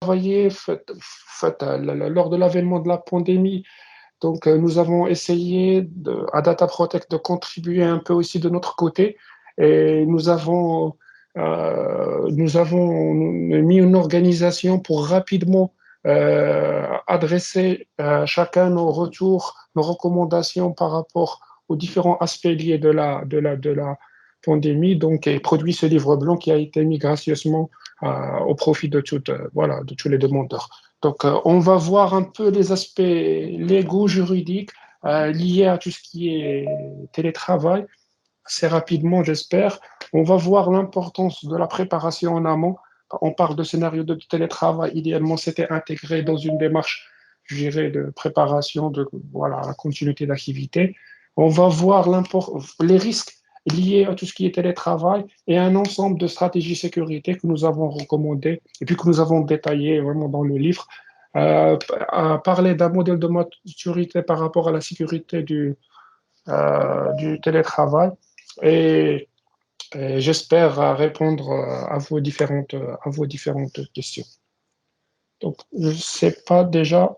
travaillé lors de l'avènement de la pandémie. Donc, nous avons essayé à Data Protect de contribuer un peu aussi de notre côté et nous avons mis une organisation pour rapidement adresser chacun nos retours, nos recommandations par rapport aux différents aspects liés de la pandémie. Donc, et produit ce livre blanc qui a été mis gracieusement au profit voilà, de tous les demandeurs. Donc, on va voir un peu les aspects légaux, juridiques liés à tout ce qui est télétravail, assez rapidement, j'espère. On va voir l'importance de la préparation en amont. On parle de scénario de télétravail. Idéalement, c'était intégré dans une démarche, je dirais, de préparation de voilà, la continuité d'activité. On va voir les risques liés à tout ce qui est télétravail et un ensemble de stratégies sécurité que nous avons recommandées et puis que nous avons détaillées vraiment dans le livre. À parler d'un modèle de maturité par rapport à la sécurité du télétravail et, et j'espère répondre à vos différentes questions. Donc, je ne sais pas déjà,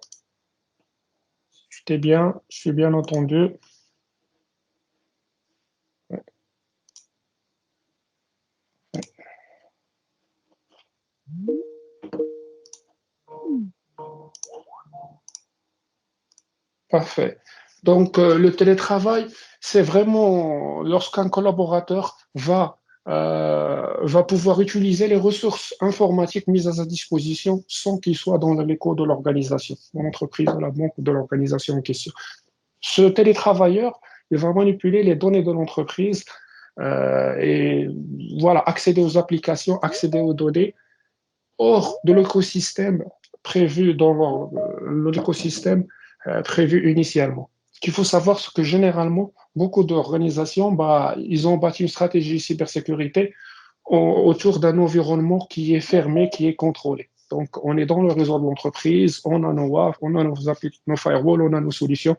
je suis bien entendu. Parfait. Donc, le télétravail, c'est vraiment lorsqu'un collaborateur va pouvoir utiliser les ressources informatiques mises à sa disposition sans qu'il soit dans les locaux de l'organisation, de l'entreprise, de la banque ou de l'organisation en question. Ce télétravailleur, il va manipuler les données de l'entreprise et voilà, accéder aux applications, accéder aux données hors de l'écosystème prévu dans l'écosystème prévu initialement. Ce qu'il faut savoir, c'est que généralement, beaucoup d'organisations, bah, ils ont bâti une stratégie cybersécurité autour d'un environnement qui est fermé, qui est contrôlé. Donc, on est dans le réseau de l'entreprise, on a nos WAF, on a nos firewalls, on a nos solutions.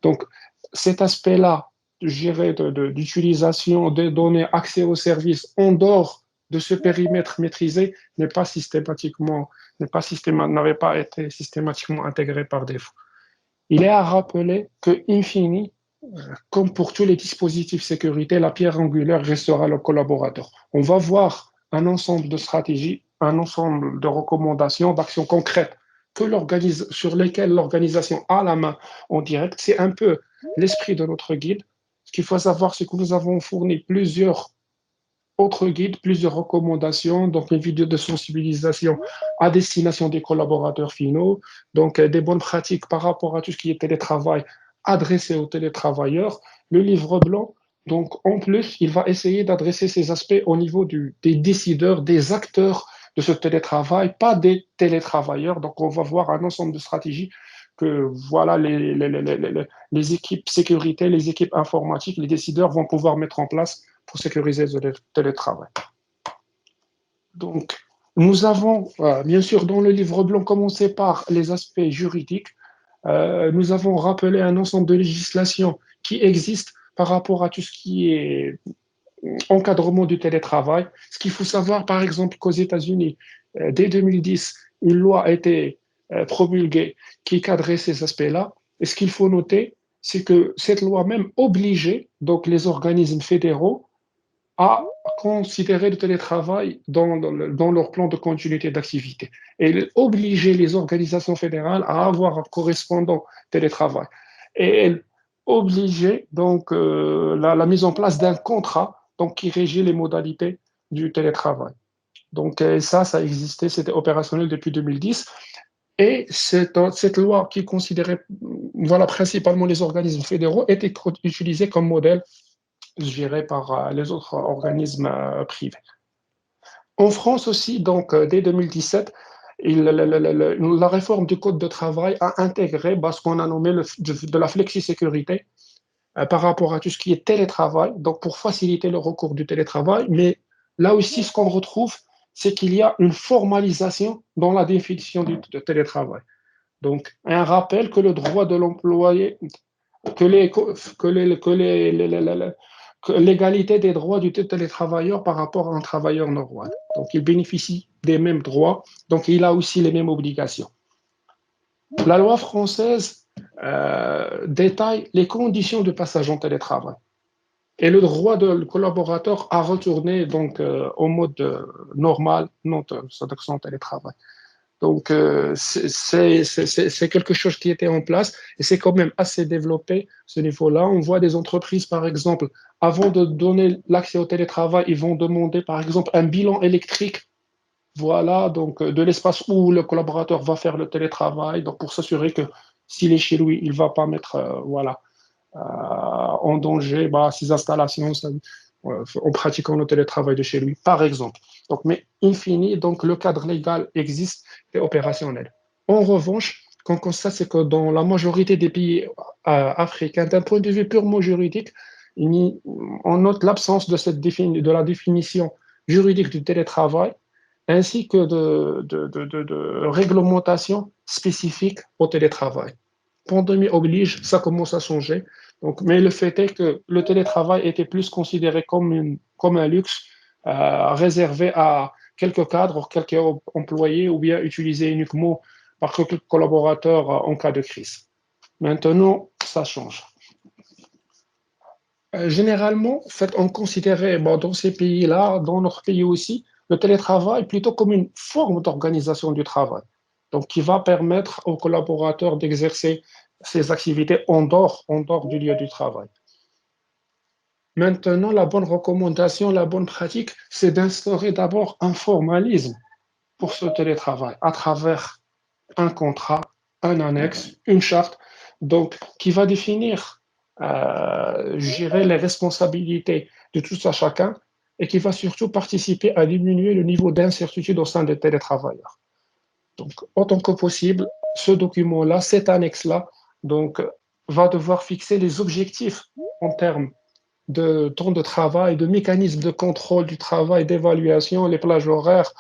Donc, cet aspect-là, je dirais, d'utilisation des données, accès aux services en dehors de ce périmètre maîtrisé n'avait pas été systématiquement intégré par défaut. Il est à rappeler que, in fine, comme pour tous les dispositifs sécurité, la pierre angulaire restera le collaborateur. On va voir un ensemble de stratégies, un ensemble de recommandations, d'actions concrètes sur lesquelles l'organisation a la main en direct. C'est un peu l'esprit de notre guide. Ce qu'il faut savoir, c'est que nous avons fourni plusieurs autres guides, plusieurs recommandations, donc une vidéo de sensibilisation à destination des collaborateurs finaux, donc des bonnes pratiques par rapport à tout ce qui est télétravail adressé aux télétravailleurs. Le livre blanc, donc en plus, il va essayer d'adresser ces aspects au niveau des décideurs, des acteurs de ce télétravail, pas des télétravailleurs. Donc on va voir un ensemble de stratégies que voilà les équipes sécurité, les équipes informatiques, les décideurs vont pouvoir mettre en place pour sécuriser le télétravail. Donc, nous avons, bien sûr, dans le livre blanc, commencé par les aspects juridiques. Nous avons rappelé un ensemble de législations qui existent par rapport à tout ce qui est encadrement du télétravail. Ce qu'il faut savoir, par exemple, qu'aux États-Unis, dès 2010, une loi a été promulguée qui cadrait ces aspects-là. Et ce qu'il faut noter, c'est que cette loi même obligeait donc les organismes fédéraux à considérer le télétravail dans leur plan de continuité d'activité et obliger les organisations fédérales à avoir un correspondant télétravail. Et elle obligeait donc la mise en place d'un contrat donc, qui régit les modalités du télétravail. Donc ça existait, c'était opérationnel depuis 2010. Et cette loi qui considérait voilà, principalement les organismes fédéraux était utilisée comme modèle géré par les autres organismes privés. En France aussi, donc dès 2017, la réforme du Code de travail a intégré ce qu'on a nommé de la flexisécurité par rapport à tout ce qui est télétravail, donc pour faciliter le recours du télétravail. Mais là aussi, ce qu'on retrouve, c'est qu'il y a une formalisation dans la définition du télétravail. Donc, un rappel que le droit de l'employé, que les, l'égalité des droits du télétravailleur par rapport à un travailleur normal. Donc, il bénéficie des mêmes droits, donc il a aussi les mêmes obligations. La loi française détaille les conditions de passage en télétravail et le droit du collaborateur à retourner donc au mode normal, non, c'est-à-dire sans télétravail. Donc, c'est quelque chose qui était en place et c'est quand même assez développé, ce niveau-là. On voit des entreprises, par exemple, avant de donner l'accès au télétravail, ils vont demander, par exemple, un bilan électrique, voilà, donc de l'espace où le collaborateur va faire le télétravail, donc pour s'assurer que s'il est chez lui, il ne va pas mettre, voilà, en danger bah, ses installations en pratiquant le télétravail de chez lui, par exemple. Donc, mais in fine, donc, le cadre légal existe et opérationnel. En revanche, ce qu'on constate, c'est que dans la majorité des pays africains, d'un point de vue purement juridique, on note l'absence de la définition juridique du télétravail ainsi que de réglementation spécifique au télétravail. Pandémie oblige, ça commence à changer. Donc, mais le fait est que le télétravail était plus considéré comme un luxe réservé à quelques cadres, quelques employés ou bien utilisé uniquement par quelques collaborateurs en cas de crise. Maintenant, ça change. Généralement, en fait, on considérait bon, dans ces pays-là, dans notre pays aussi, le télétravail plutôt comme une forme d'organisation du travail. Donc, qui va permettre aux collaborateurs d'exercer ces activités en dehors du lieu du travail. Maintenant, la bonne recommandation, la bonne pratique, c'est d'instaurer d'abord un formalisme pour ce télétravail à travers un contrat, un annexe, une charte, donc qui va définir, gérer les responsabilités de tout ça chacun et qui va surtout participer à diminuer le niveau d'incertitude au sein des télétravailleurs. Donc, autant que possible, ce document-là, cette annexe-là, donc, va devoir fixer les objectifs en termes de temps de travail, de mécanismes de contrôle du travail, d'évaluation, les plages horaires.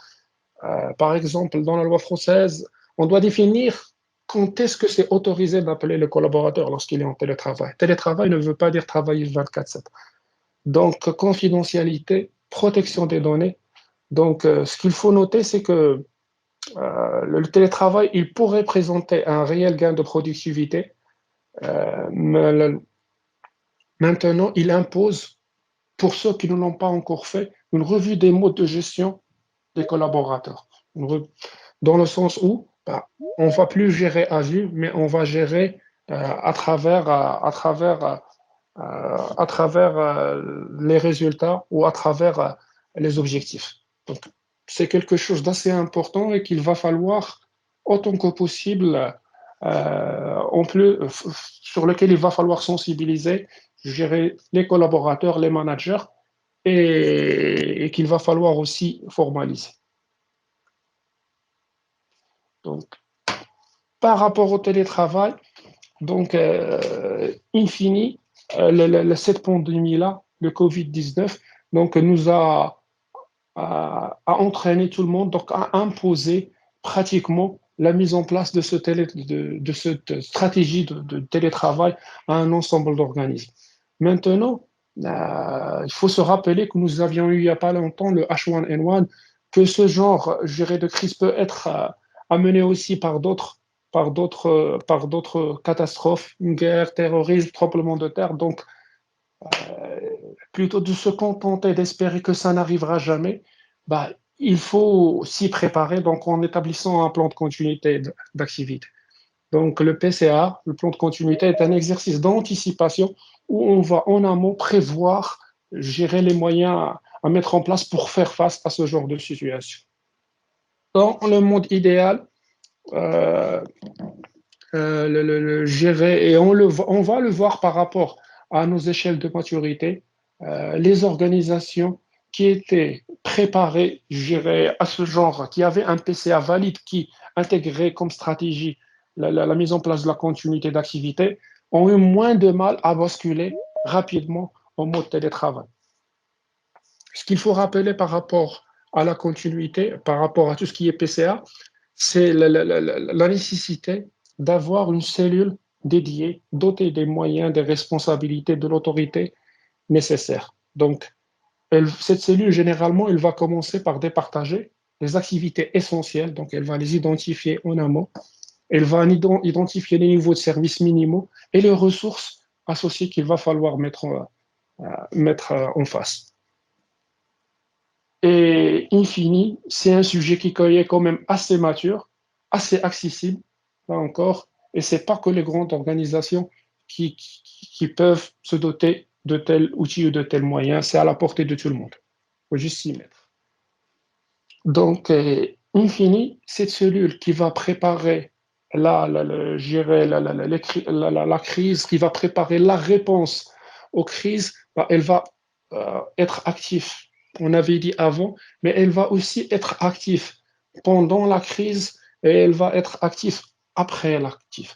Par exemple, dans la loi française, on doit définir quand est-ce que c'est autorisé d'appeler le collaborateur lorsqu'il est en télétravail. Télétravail ne veut pas dire travailler 24/7. Donc, confidentialité, protection des données. Donc, ce qu'il faut noter, c'est que le télétravail, il pourrait présenter un réel gain de productivité. Mais maintenant, il impose, pour ceux qui ne l'ont pas encore fait, une revue des modes de gestion des collaborateurs. Dans le sens où bah, on ne va plus gérer à vue, mais on va gérer à travers les résultats ou à travers les objectifs. Donc, c'est quelque chose d'assez important et qu'il va falloir, autant que possible, sur lequel il va falloir sensibiliser, gérer les collaborateurs, les managers, et qu'il va falloir aussi formaliser. Donc, par rapport au télétravail, donc, in fine, cette pandémie-là, le Covid-19, donc, a entraîné tout le monde, donc a imposé pratiquement la mise en place de cette stratégie de télétravail à un ensemble d'organismes. Maintenant, il faut se rappeler que nous avions eu il n'y a pas longtemps le H1N1, que ce genre, je dirais, de crise peut être amené aussi par d'autres catastrophes, une guerre, terrorisme, tremblement de terre. Donc, plutôt de se contenter d'espérer que ça n'arrivera jamais, bah, il faut s'y préparer donc en établissant un plan de continuité d'activité. Donc le PCA, le plan de continuité, est un exercice d'anticipation où on va en amont prévoir, gérer les moyens à mettre en place pour faire face à ce genre de situation. Dans le monde idéal, euh, gérer, et on va le voir par rapport à nos échelles de maturité, les organisations qui étaient préparées, je dirais, à ce genre, qui avaient un PCA valide, qui intégrait comme stratégie la mise en place de la continuité d'activité, ont eu moins de mal à basculer rapidement en mode télétravail. Ce qu'il faut rappeler par rapport à la continuité, par rapport à tout ce qui est PCA, c'est la nécessité d'avoir une cellule dédiée, dotée des moyens, des responsabilités, de l'autorité nécessaires. Donc, cette cellule, généralement, elle va commencer par départager les activités essentielles, donc elle va les identifier en amont, elle va identifier les niveaux de services minimaux et les ressources associées qu'il va falloir mettre en face. Et in fine, c'est un sujet qui est quand même assez mature, assez accessible, là encore, et c'est pas que les grandes organisations qui peuvent se doter de tels outils ou de tels moyens, c'est à la portée de tout le monde. Il faut juste s'y mettre. Donc, in fine, cette cellule qui va préparer je dirais la crise, qui va préparer la réponse aux crises, bah, elle va être active. On avait dit avant, mais elle va aussi être active pendant la crise et elle va être active après la crise.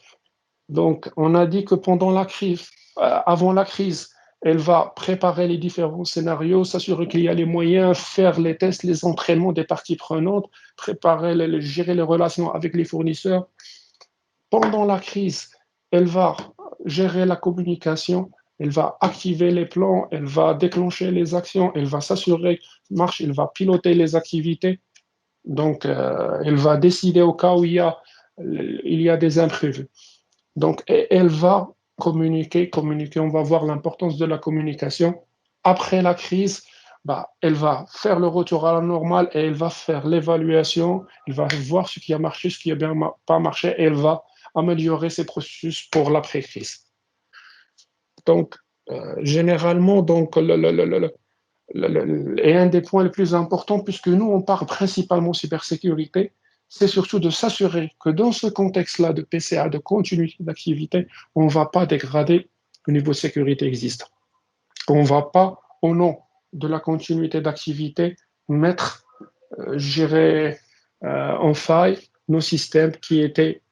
Donc, on a dit que pendant la crise, avant la crise, elle va préparer les différents scénarios, s'assurer qu'il y a les moyens, faire les tests, les entraînements des parties prenantes, gérer les relations avec les fournisseurs. Pendant la crise, elle va gérer la communication, elle va activer les plans, elle va déclencher les actions, elle va s'assurer que marche, elle va piloter les activités. Donc, elle va décider au cas où il y a des imprévus. Donc, elle va communiquer, on va voir l'importance de la communication. Après la crise, bah, elle va faire le retour à la normale et elle va faire l'évaluation, elle va voir ce qui a marché, ce qui n'a bien pas marché, et elle va améliorer ses processus pour l'après-crise. Donc, généralement, donc, et un des points les plus importants, puisque nous, on parle principalement cybersécurité, c'est surtout de s'assurer que dans ce contexte-là de PCA, de continuité d'activité, on ne va pas dégrader le niveau de sécurité existant. On ne va pas, au nom de la continuité d'activité, mettre, gérer en faille nos systèmes qui étaient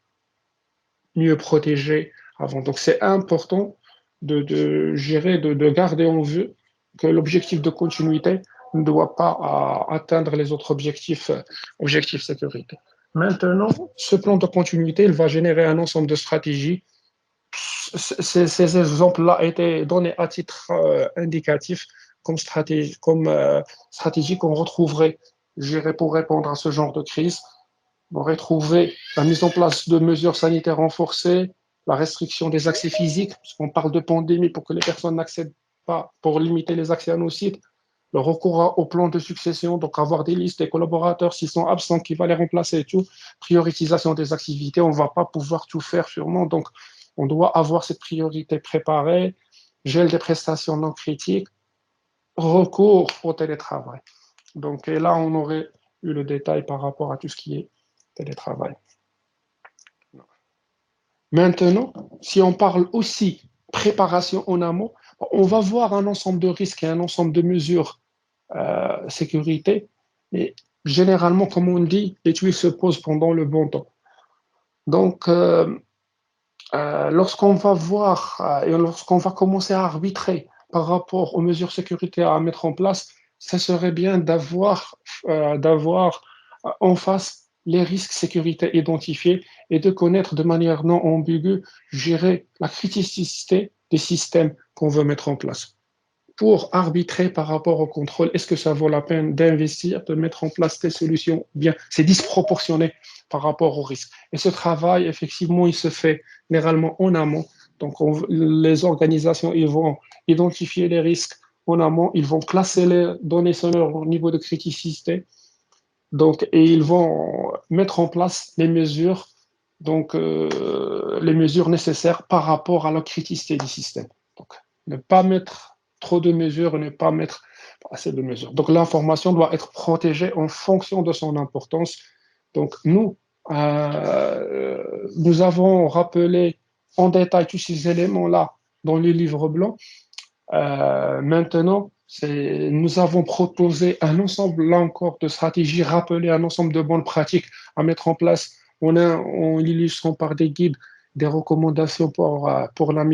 mieux protégés avant. Donc c'est important de gérer, de garder en vue que l'objectif de continuité ne doit pas atteindre les autres objectifs sécurité. Maintenant, ce plan de continuité, il va générer un ensemble de stratégies. Ces exemples-là étaient donnés à titre indicatif comme stratégie qu'on retrouverait pour répondre à ce genre de crise. On aurait trouvé la mise en place de mesures sanitaires renforcées, la restriction des accès physiques, puisqu'on parle de pandémie pour que les personnes n'accèdent pas, pour limiter les accès à nos sites, le recours au plan de succession, donc avoir des listes des collaborateurs s'ils sont absents, qui va les remplacer et tout, priorisation des activités, on ne va pas pouvoir tout faire sûrement, donc on doit avoir cette priorité préparée, gel des prestations non critiques, recours au télétravail. Donc, et là, on aurait eu le détail par rapport à tout ce qui est télétravail. Maintenant, si on parle aussi préparation en amont, on va voir un ensemble de risques et un ensemble de mesures sécurité. Et généralement, comme on dit, les tuiles se posent pendant le bon temps. Donc, lorsqu'on va voir et lorsqu'on va commencer à arbitrer par rapport aux mesures sécuritaires à mettre en place, ça serait bien d'avoir en face les risques sécurité identifiés et de connaître de manière non ambiguë, gérer la criticité des systèmes qu'on veut mettre en place pour arbitrer par rapport au contrôle. Est-ce que ça vaut la peine d'investir, de mettre en place des solutions? Bien, c'est disproportionné par rapport au risque. Et ce travail, effectivement, il se fait généralement en amont. Donc, les organisations, ils vont identifier les risques en amont, ils vont classer les données sonores au niveau de criticité, donc, et ils vont mettre en place les mesures nécessaires par rapport à la criticité du système. Donc, ne pas mettre trop de mesures, ne pas mettre assez de mesures. Donc, l'information doit être protégée en fonction de son importance. Donc, nous avons rappelé en détail tous ces éléments-là dans le livre blanc. Maintenant, nous avons proposé un ensemble, là encore, de stratégies, rappelé un ensemble de bonnes pratiques à mettre en place en l'illustrant par des guides, des recommandations pour la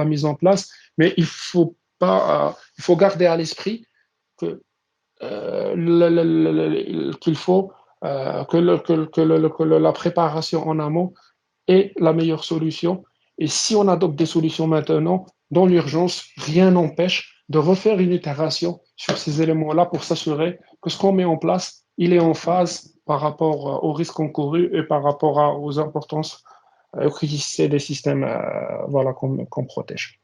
mise en place, mais il faut garder à l'esprit que, qu'il faut que la préparation en amont est la meilleure solution. Et si on adopte des solutions maintenant, dans l'urgence, rien n'empêche de refaire une itération sur ces éléments-là pour s'assurer que ce qu'on met en place, il est en phase par rapport aux risques encourus et par rapport aux importances, aux criticités des systèmes voilà, qu'on protège.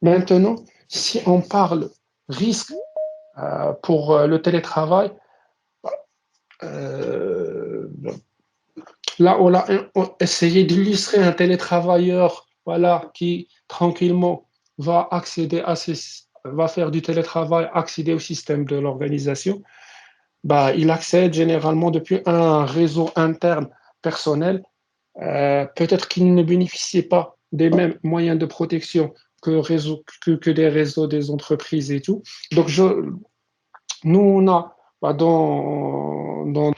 Maintenant, si on parle risque pour le télétravail, euh, là, on a essayé d'illustrer un télétravailleur, voilà, qui tranquillement va accéder à va faire du télétravail, accéder au système de l'organisation. Bah, il accède généralement depuis un réseau interne personnel. Peut-être qu'il ne bénéficie pas des mêmes moyens de protection que des réseaux des entreprises et tout. Donc, nous, on a bah, dans un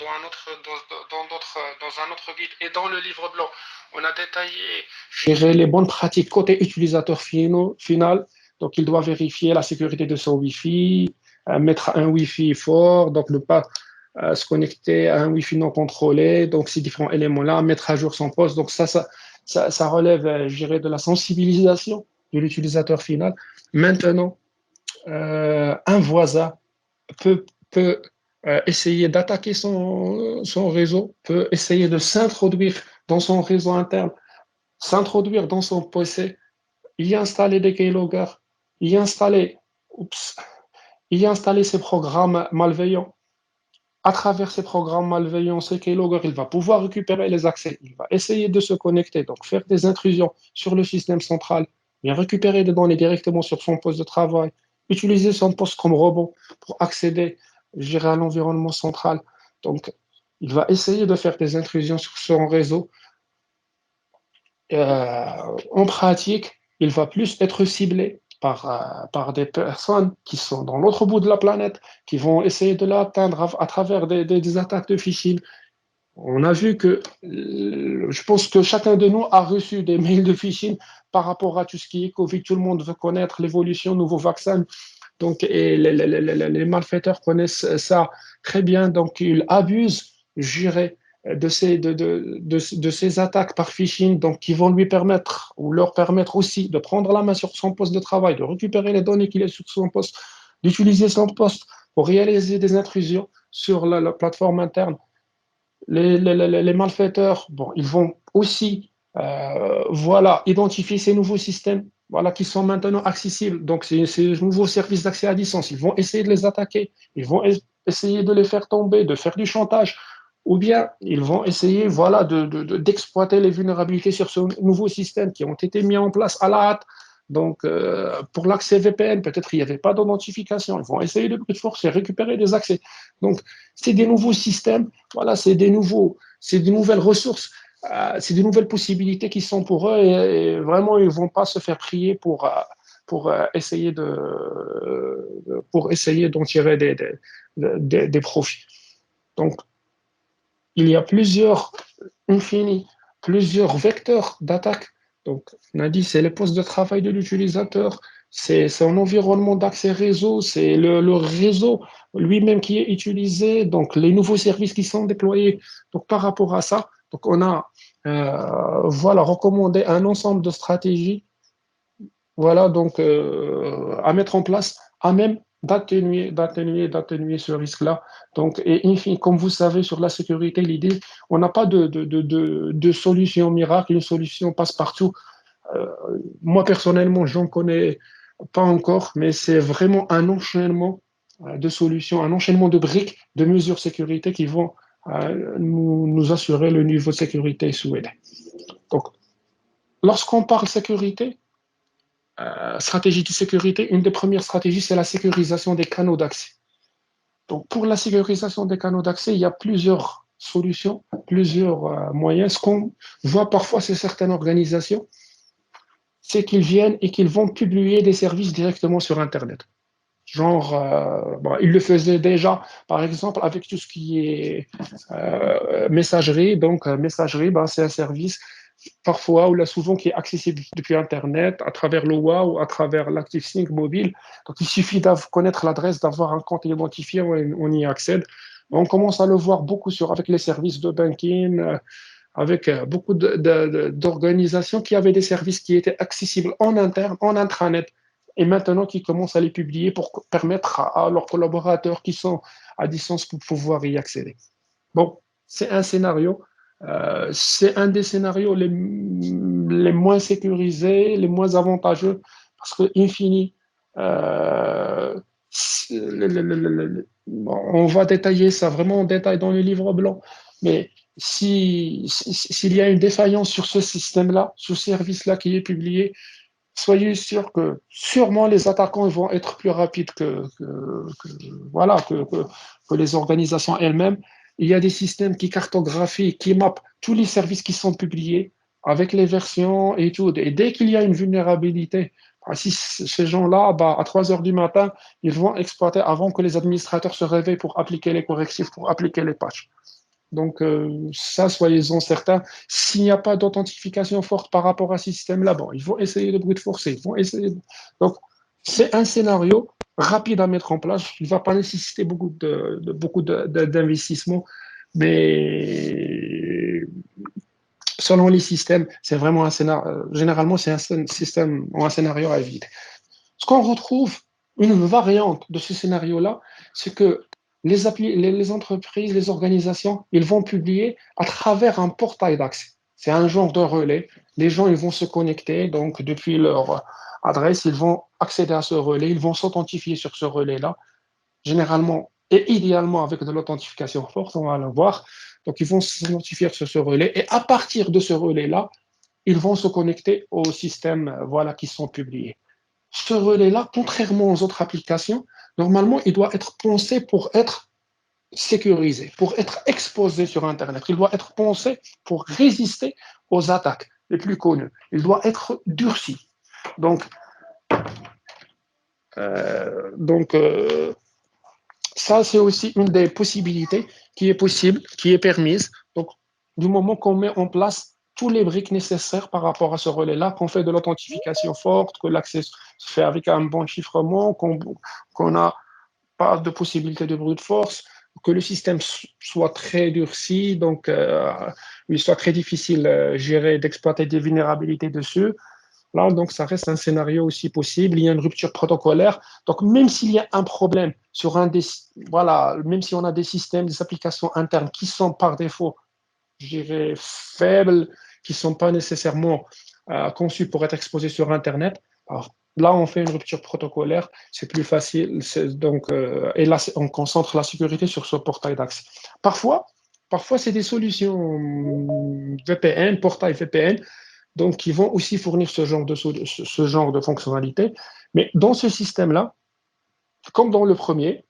autre guide et dans le livre blanc, on a détaillé, je dirais, les bonnes pratiques côté utilisateur final. Donc, il doit vérifier la sécurité de son Wi-Fi, mettre un Wi-Fi fort, donc ne pas se connecter à un Wi-Fi non contrôlé. Donc, ces différents éléments-là, mettre à jour son poste. Donc, ça relève, je dirais, de la sensibilisation de l'utilisateur final. Maintenant, un voisin peut essayer d'attaquer son réseau, peut essayer de s'introduire dans son réseau interne, s'introduire dans son PC, y installer des keyloggers, y installer, oups, y installer ses programmes malveillants. À travers ces programmes malveillants, ces keyloggers, il va pouvoir récupérer les accès, il va essayer de se connecter, donc faire des intrusions sur le système central, bien récupérer des données directement sur son poste de travail, utiliser son poste comme robot pour accéder, gérer à l'environnement central. Donc, il va essayer de faire des intrusions sur son réseau. En pratique, il va plus être ciblé par des personnes qui sont dans l'autre bout de la planète, qui vont essayer de l'atteindre à travers des attaques de phishing. On a vu que, je pense que chacun de nous a reçu des mails de phishing par rapport à tout ce qui est Covid. Tout le monde veut connaître l'évolution, nouveau vaccin. Donc, et les malfaiteurs connaissent ça très bien. Donc, ils abusent, je dirais, de ces attaques par phishing, donc qui vont lui permettre ou leur permettre aussi de prendre la main sur son poste de travail, de récupérer les données qu'il a sur son poste, d'utiliser son poste pour réaliser des intrusions sur la plateforme interne. Les malfaiteurs, bon, ils vont aussi voilà, identifier ces nouveaux systèmes voilà, qui sont maintenant accessibles. Donc, ces nouveaux services d'accès à distance, ils vont essayer de les attaquer, ils vont essayer de les faire tomber, de faire du chantage, ou bien ils vont essayer voilà, d'exploiter les vulnérabilités sur ce nouveau système qui ont été mis en place à la hâte. Donc, pour l'accès VPN, peut-être il n'y avait pas d'identification. Ils vont essayer de brute force et récupérer des accès. Donc, c'est des nouveaux systèmes, voilà, c'est des nouvelles ressources, c'est des nouvelles possibilités qui sont pour eux et vraiment, ils ne vont pas se faire prier pour pour essayer d'en tirer des profits. Donc, il y a plusieurs vecteurs d'attaque. Donc, on a dit, c'est les postes de travail de l'utilisateur, c'est son environnement d'accès réseau, c'est le réseau lui-même qui est utilisé, donc les nouveaux services qui sont déployés. Donc, par rapport à ça, donc on a voilà, recommandé un ensemble de stratégies voilà, donc à mettre en place, à même d'atténuer ce risque-là. Donc, et enfin, comme vous savez, sur la sécurité, l'idée, on n'a pas de solution miracle, une solution passe-partout. Euh, Moi, personnellement, j'en connais pas encore, mais c'est vraiment un enchaînement de solutions, un enchaînement de briques, de mesures sécurité qui vont nous assurer le niveau de sécurité souhaité. Donc, lorsqu'on parle sécurité, stratégie de sécurité, une des premières stratégies, c'est la sécurisation des canaux d'accès. Donc, pour la sécurisation des canaux d'accès, il y a plusieurs solutions, plusieurs moyens. Ce qu'on voit parfois, c'est certaines organisations, c'est qu'ils viennent et qu'ils vont publier des services directement sur Internet. Genre, bon, ils le faisaient déjà, par exemple, avec tout ce qui est messagerie. Donc, messagerie, ben, c'est un service parfois ou là souvent qui est accessible depuis Internet, à travers le WoW ou à travers l'ActiveSync mobile. Donc, il suffit de connaître l'adresse, d'avoir un compte identifié, on y accède. On commence à le voir beaucoup avec les services de banking, avec beaucoup d'organisations qui avaient des services qui étaient accessibles en interne, en intranet, et maintenant qui commencent à les publier pour permettre à leurs collaborateurs qui sont à distance pour pouvoir y accéder. Bon, c'est un scénario. C'est un des scénarios les moins sécurisés, les moins avantageux, parce que, in fine, euh, on va détailler ça vraiment en détail dans le livre blanc, mais s'il y a une défaillance sur ce système-là, ce service-là qui est publié, soyez sûr que sûrement les attaquants vont être plus rapides voilà, que les organisations elles-mêmes. Il y a des systèmes qui cartographient, qui mappent tous les services qui sont publiés avec les versions et tout. Et dès qu'il y a une vulnérabilité, si ces gens-là, bah, à 3 heures du matin, ils vont exploiter avant que les administrateurs se réveillent pour appliquer les correctifs, pour appliquer les patchs. Donc, ça, soyez-en certains. S'il n'y a pas d'authentification forte par rapport à ce système-là, bon, ils vont essayer de brute forcer. Ils vont essayer Donc, c'est un scénario rapide à mettre en place. Il ne va pas nécessiter beaucoup d'investissement, mais selon les systèmes, c'est vraiment un scénario. Généralement, c'est un système ou un scénario à éviter. Ce qu'on retrouve, une variante de ce scénario-là, c'est que les entreprises, les organisations, ils vont publier à travers un portail d'accès. C'est un genre de relais. Les gens, ils vont se connecter, donc depuis leur adresse, ils vont accéder à ce relais, ils vont s'authentifier sur ce relais-là, généralement et idéalement avec de l'authentification forte, on va le voir. Donc, ils vont s'identifier sur ce relais et à partir de ce relais-là, ils vont se connecter aux systèmes voilà, qui sont publiés. Ce relais-là, contrairement aux autres applications, normalement, il doit être pensé pour être sécurisé, pour être exposé sur Internet. Il doit être pensé pour résister aux attaques les plus connues. Il doit être durci. Donc, donc ça, c'est aussi une des possibilités qui est possible, qui est permise. Donc, du moment qu'on met en place tous les briques nécessaires par rapport à ce relais-là, qu'on fait de l'authentification forte, que l'accès se fait avec un bon chiffrement, qu'on n'a pas de possibilité de brute force, que le système soit très durci, donc il soit très difficile gérer, d'exploiter des vulnérabilités dessus. Là, donc, ça reste un scénario aussi possible. Il y a une rupture protocolaire. Donc, même s'il y a un problème sur un des, voilà, même si on a des systèmes, des applications internes qui sont par défaut, je dirais, faibles, qui ne sont pas nécessairement conçus pour être exposés sur Internet, alors là, on fait une rupture protocolaire, c'est plus facile. Donc, et là, on concentre la sécurité sur ce portail d'accès. Parfois, parfois c'est des solutions VPN, portail VPN, donc qui vont aussi fournir ce genre de fonctionnalité. Mais dans ce système-là, comme dans le premier,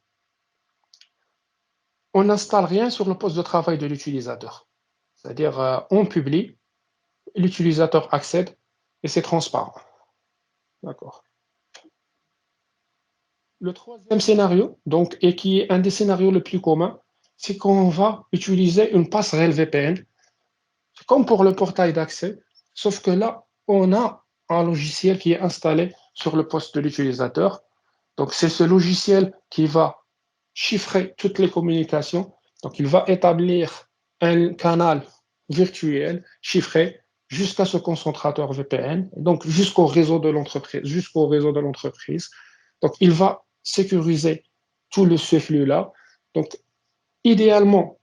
on n'installe rien sur le poste de travail de l'utilisateur. C'est-à-dire, on publie, l'utilisateur accède et c'est transparent. D'accord. Le troisième scénario, donc, et qui est un des scénarios les plus communs, c'est qu'on va utiliser une passerelle VPN, comme pour le portail d'accès, sauf que là, on a un logiciel qui est installé sur le poste de l'utilisateur. Donc, c'est ce logiciel qui va chiffrer toutes les communications. Donc, il va établir un canal virtuel chiffré jusqu'à ce concentrateur VPN, donc jusqu'au réseau de l'entreprise. Donc, il va sécuriser tout ce flux-là. Donc, idéalement,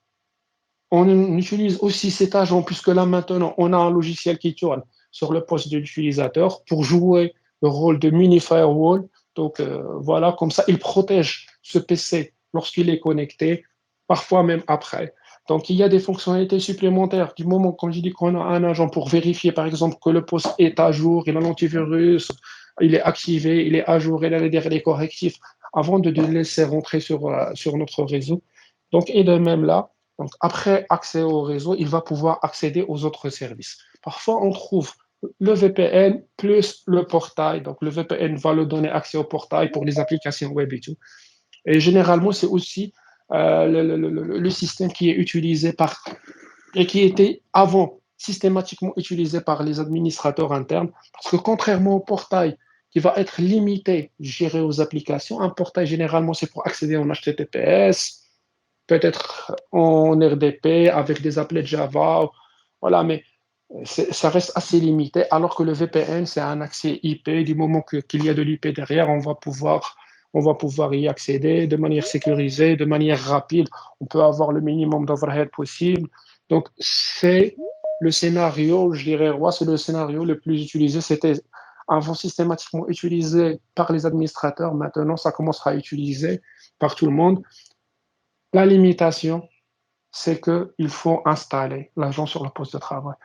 on utilise aussi cet agent, puisque là maintenant, on a un logiciel qui tourne sur le poste de l'utilisateur pour jouer le rôle de mini firewall. Donc voilà, comme ça, il protège ce PC lorsqu'il est connecté, parfois même après. Donc il y a des fonctionnalités supplémentaires du moment, quand je dis qu'on a un agent pour vérifier, par exemple, que le poste est à jour, il a l'antivirus, il est activé, il est à jour, il a les derniers correctifs, avant de le laisser rentrer sur notre réseau. Donc, et de même là, donc, après accès au réseau, il va pouvoir accéder aux autres services. Parfois, on trouve le VPN plus le portail. Donc, le VPN va le donner accès au portail pour les applications web et tout. Et généralement, c'est aussi le système qui est utilisé et qui était avant systématiquement utilisé par les administrateurs internes. Parce que contrairement au portail qui va être limité, géré aux applications, un portail, généralement, c'est pour accéder en HTTPS, peut-être en RDP avec des applets Java, Voilà, mais ça reste assez limité, alors que le VPN, c'est un accès IP. Du moment qu'il y a de l'IP derrière, on va pouvoir y accéder de manière sécurisée, de manière rapide. On peut avoir le minimum d'overhead possible. Donc, c'est le scénario, je dirais, roi, c'est le scénario le plus utilisé. C'était avant systématiquement utilisé par les administrateurs. Maintenant, ça commencera à être utilisé par tout le monde. La limitation, c'est qu'il faut installer l'agent sur le poste de travail.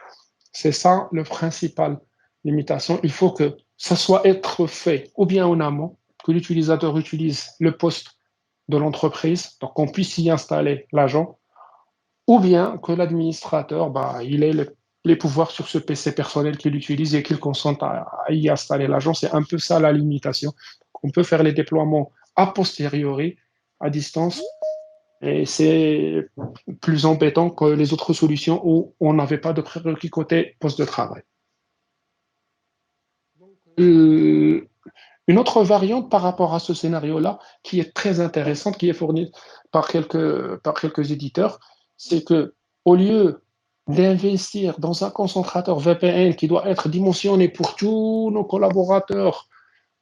C'est ça le principal limitation. Il faut que ça soit être fait ou bien en amont, que l'utilisateur utilise le poste de l'entreprise, donc qu'on puisse y installer l'agent, ou bien que l'administrateur, bah, il ait les pouvoirs sur ce PC personnel qu'il utilise et qu'il consente à y installer l'agent. C'est un peu ça la limitation. On peut faire les déploiements a posteriori, à distance, et c'est plus embêtant que les autres solutions où on n'avait pas de prérequis côté poste de travail. Euh, une autre variante par rapport à ce scénario-là, qui est très intéressante, qui est fournie par quelques éditeurs, c'est que au lieu d'investir dans un concentrateur VPN qui doit être dimensionné pour tous nos collaborateurs,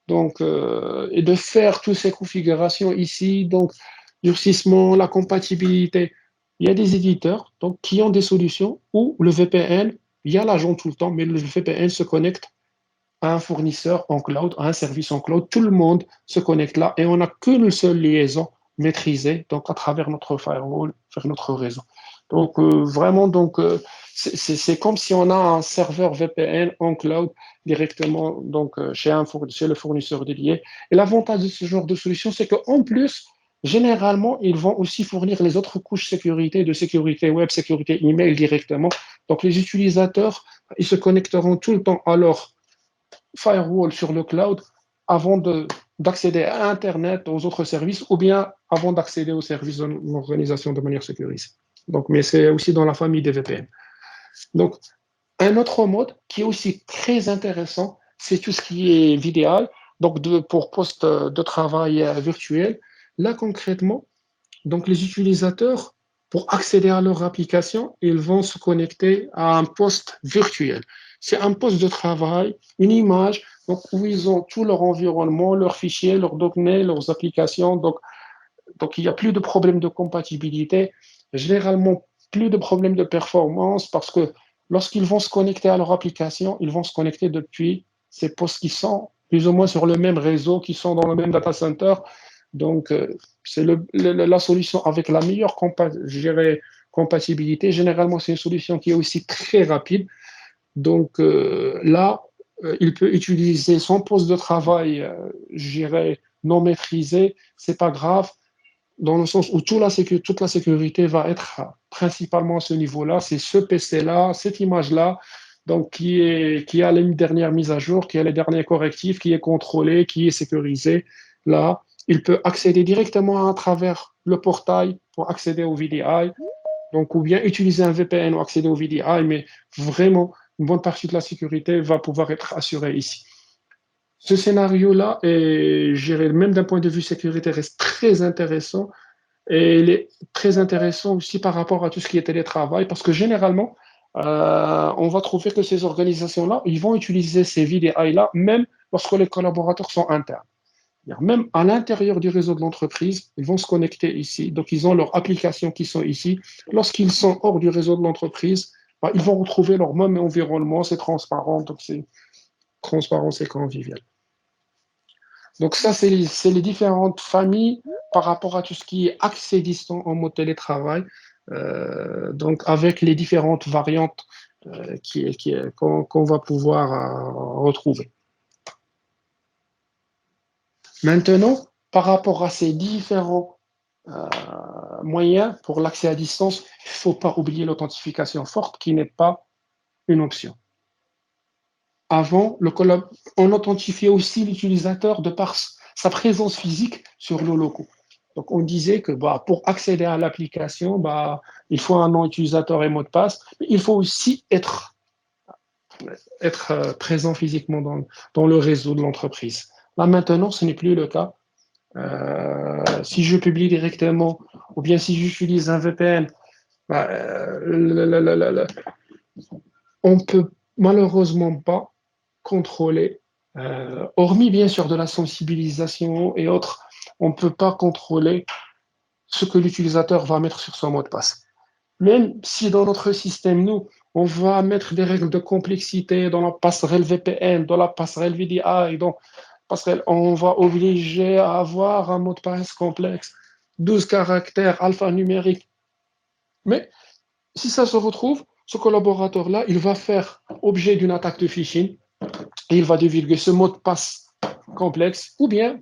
et de faire toutes ces configurations ici, donc durcissement, la compatibilité, il y a des éditeurs qui ont des solutions où le VPN, il y a l'agent tout le temps, mais le VPN se connecte à un fournisseur en cloud, à un service en cloud. Tout le monde se connecte là et on n'a qu'une seule liaison maîtrisée donc à travers notre firewall vers notre réseau. Vraiment, c'est comme si on a un serveur VPN en cloud directement chez le fournisseur dédié. Et l'avantage de ce genre de solution, c'est qu'en plus, généralement, ils vont aussi fournir les autres couches de sécurité web, sécurité email directement. Donc les utilisateurs, ils se connecteront tout le temps à leur firewall sur le cloud avant d'accéder à Internet, aux autres services, ou bien avant d'accéder aux services de l'organisation de manière sécurisée. Mais c'est aussi dans la famille des VPN. Donc, un autre mode qui est aussi très intéressant, c'est tout ce qui est vidéo, pour poste de travail virtuel. Là, concrètement, les utilisateurs, pour accéder à leur application, ils vont se connecter à un poste virtuel. C'est un poste de travail, une image, où ils ont tout leur environnement, leurs fichiers, leurs données, leurs applications. Il n'y a plus de problème de compatibilité, généralement plus de problèmes de performance parce que lorsqu'ils vont se connecter à leur application, ils vont se connecter depuis ces postes qui sont plus ou moins sur le même réseau, qui sont dans le même data center. Donc, c'est la solution avec la meilleure compatibilité. Généralement, c'est une solution qui est aussi très rapide. Là, il peut utiliser son poste de travail, je dirais, non maîtrisé. C'est pas grave dans le sens où toute la sécurité va être principalement à ce niveau-là. C'est ce PC-là, cette image-là, qui a les dernières mises à jour, qui a les derniers correctifs, qui est contrôlé, qui est sécurisé. Là, il peut accéder directement à travers le portail pour accéder au VDI, ou bien utiliser un VPN ou accéder au VDI, mais vraiment, une bonne partie de la sécurité va pouvoir être assurée ici. Ce scénario-là, et je dirais, même d'un point de vue sécurité, reste très intéressant. Et il est très intéressant aussi par rapport à tout ce qui est télétravail, parce que généralement, on va trouver que ces organisations-là, ils vont utiliser ces VDI-là, même lorsque les collaborateurs sont internes. Même à l'intérieur du réseau de l'entreprise, ils vont se connecter ici. Donc, ils ont leurs applications qui sont ici. Lorsqu'ils sont hors du réseau de l'entreprise, bah, ils vont retrouver leur même environnement. C'est transparent, donc c'est transparent, c'est convivial. Donc ça, c'est les différentes familles par rapport à tout ce qui est accès distant en mode télétravail, avec les différentes variantes qu'on va pouvoir retrouver. Maintenant, par rapport à ces différents euh, moyens pour l'accès à distance, il ne faut pas oublier l'authentification forte qui n'est pas une option. Avant, on authentifiait aussi l'utilisateur de par sa présence physique sur le locaux. Donc, on disait que pour accéder à l'application, il faut un nom utilisateur et mot de passe. Mais il faut aussi être présent physiquement dans le réseau de l'entreprise. Là, maintenant, ce n'est plus le cas. Si je publie directement ou bien si j'utilise un VPN, bah, On peut malheureusement pas contrôler, hormis bien sûr de la sensibilisation et autres, on ne peut pas contrôler ce que l'utilisateur va mettre sur son mot de passe. Même si dans notre système, nous, on va mettre des règles de complexité dans la passerelle VPN, dans la passerelle VDI, parce qu'on va obliger à avoir un mot de passe complexe, 12 caractères alphanumériques. Mais si ça se retrouve, ce collaborateur-là, il va faire objet d'une attaque de phishing et il va divulguer ce mot de passe complexe, ou bien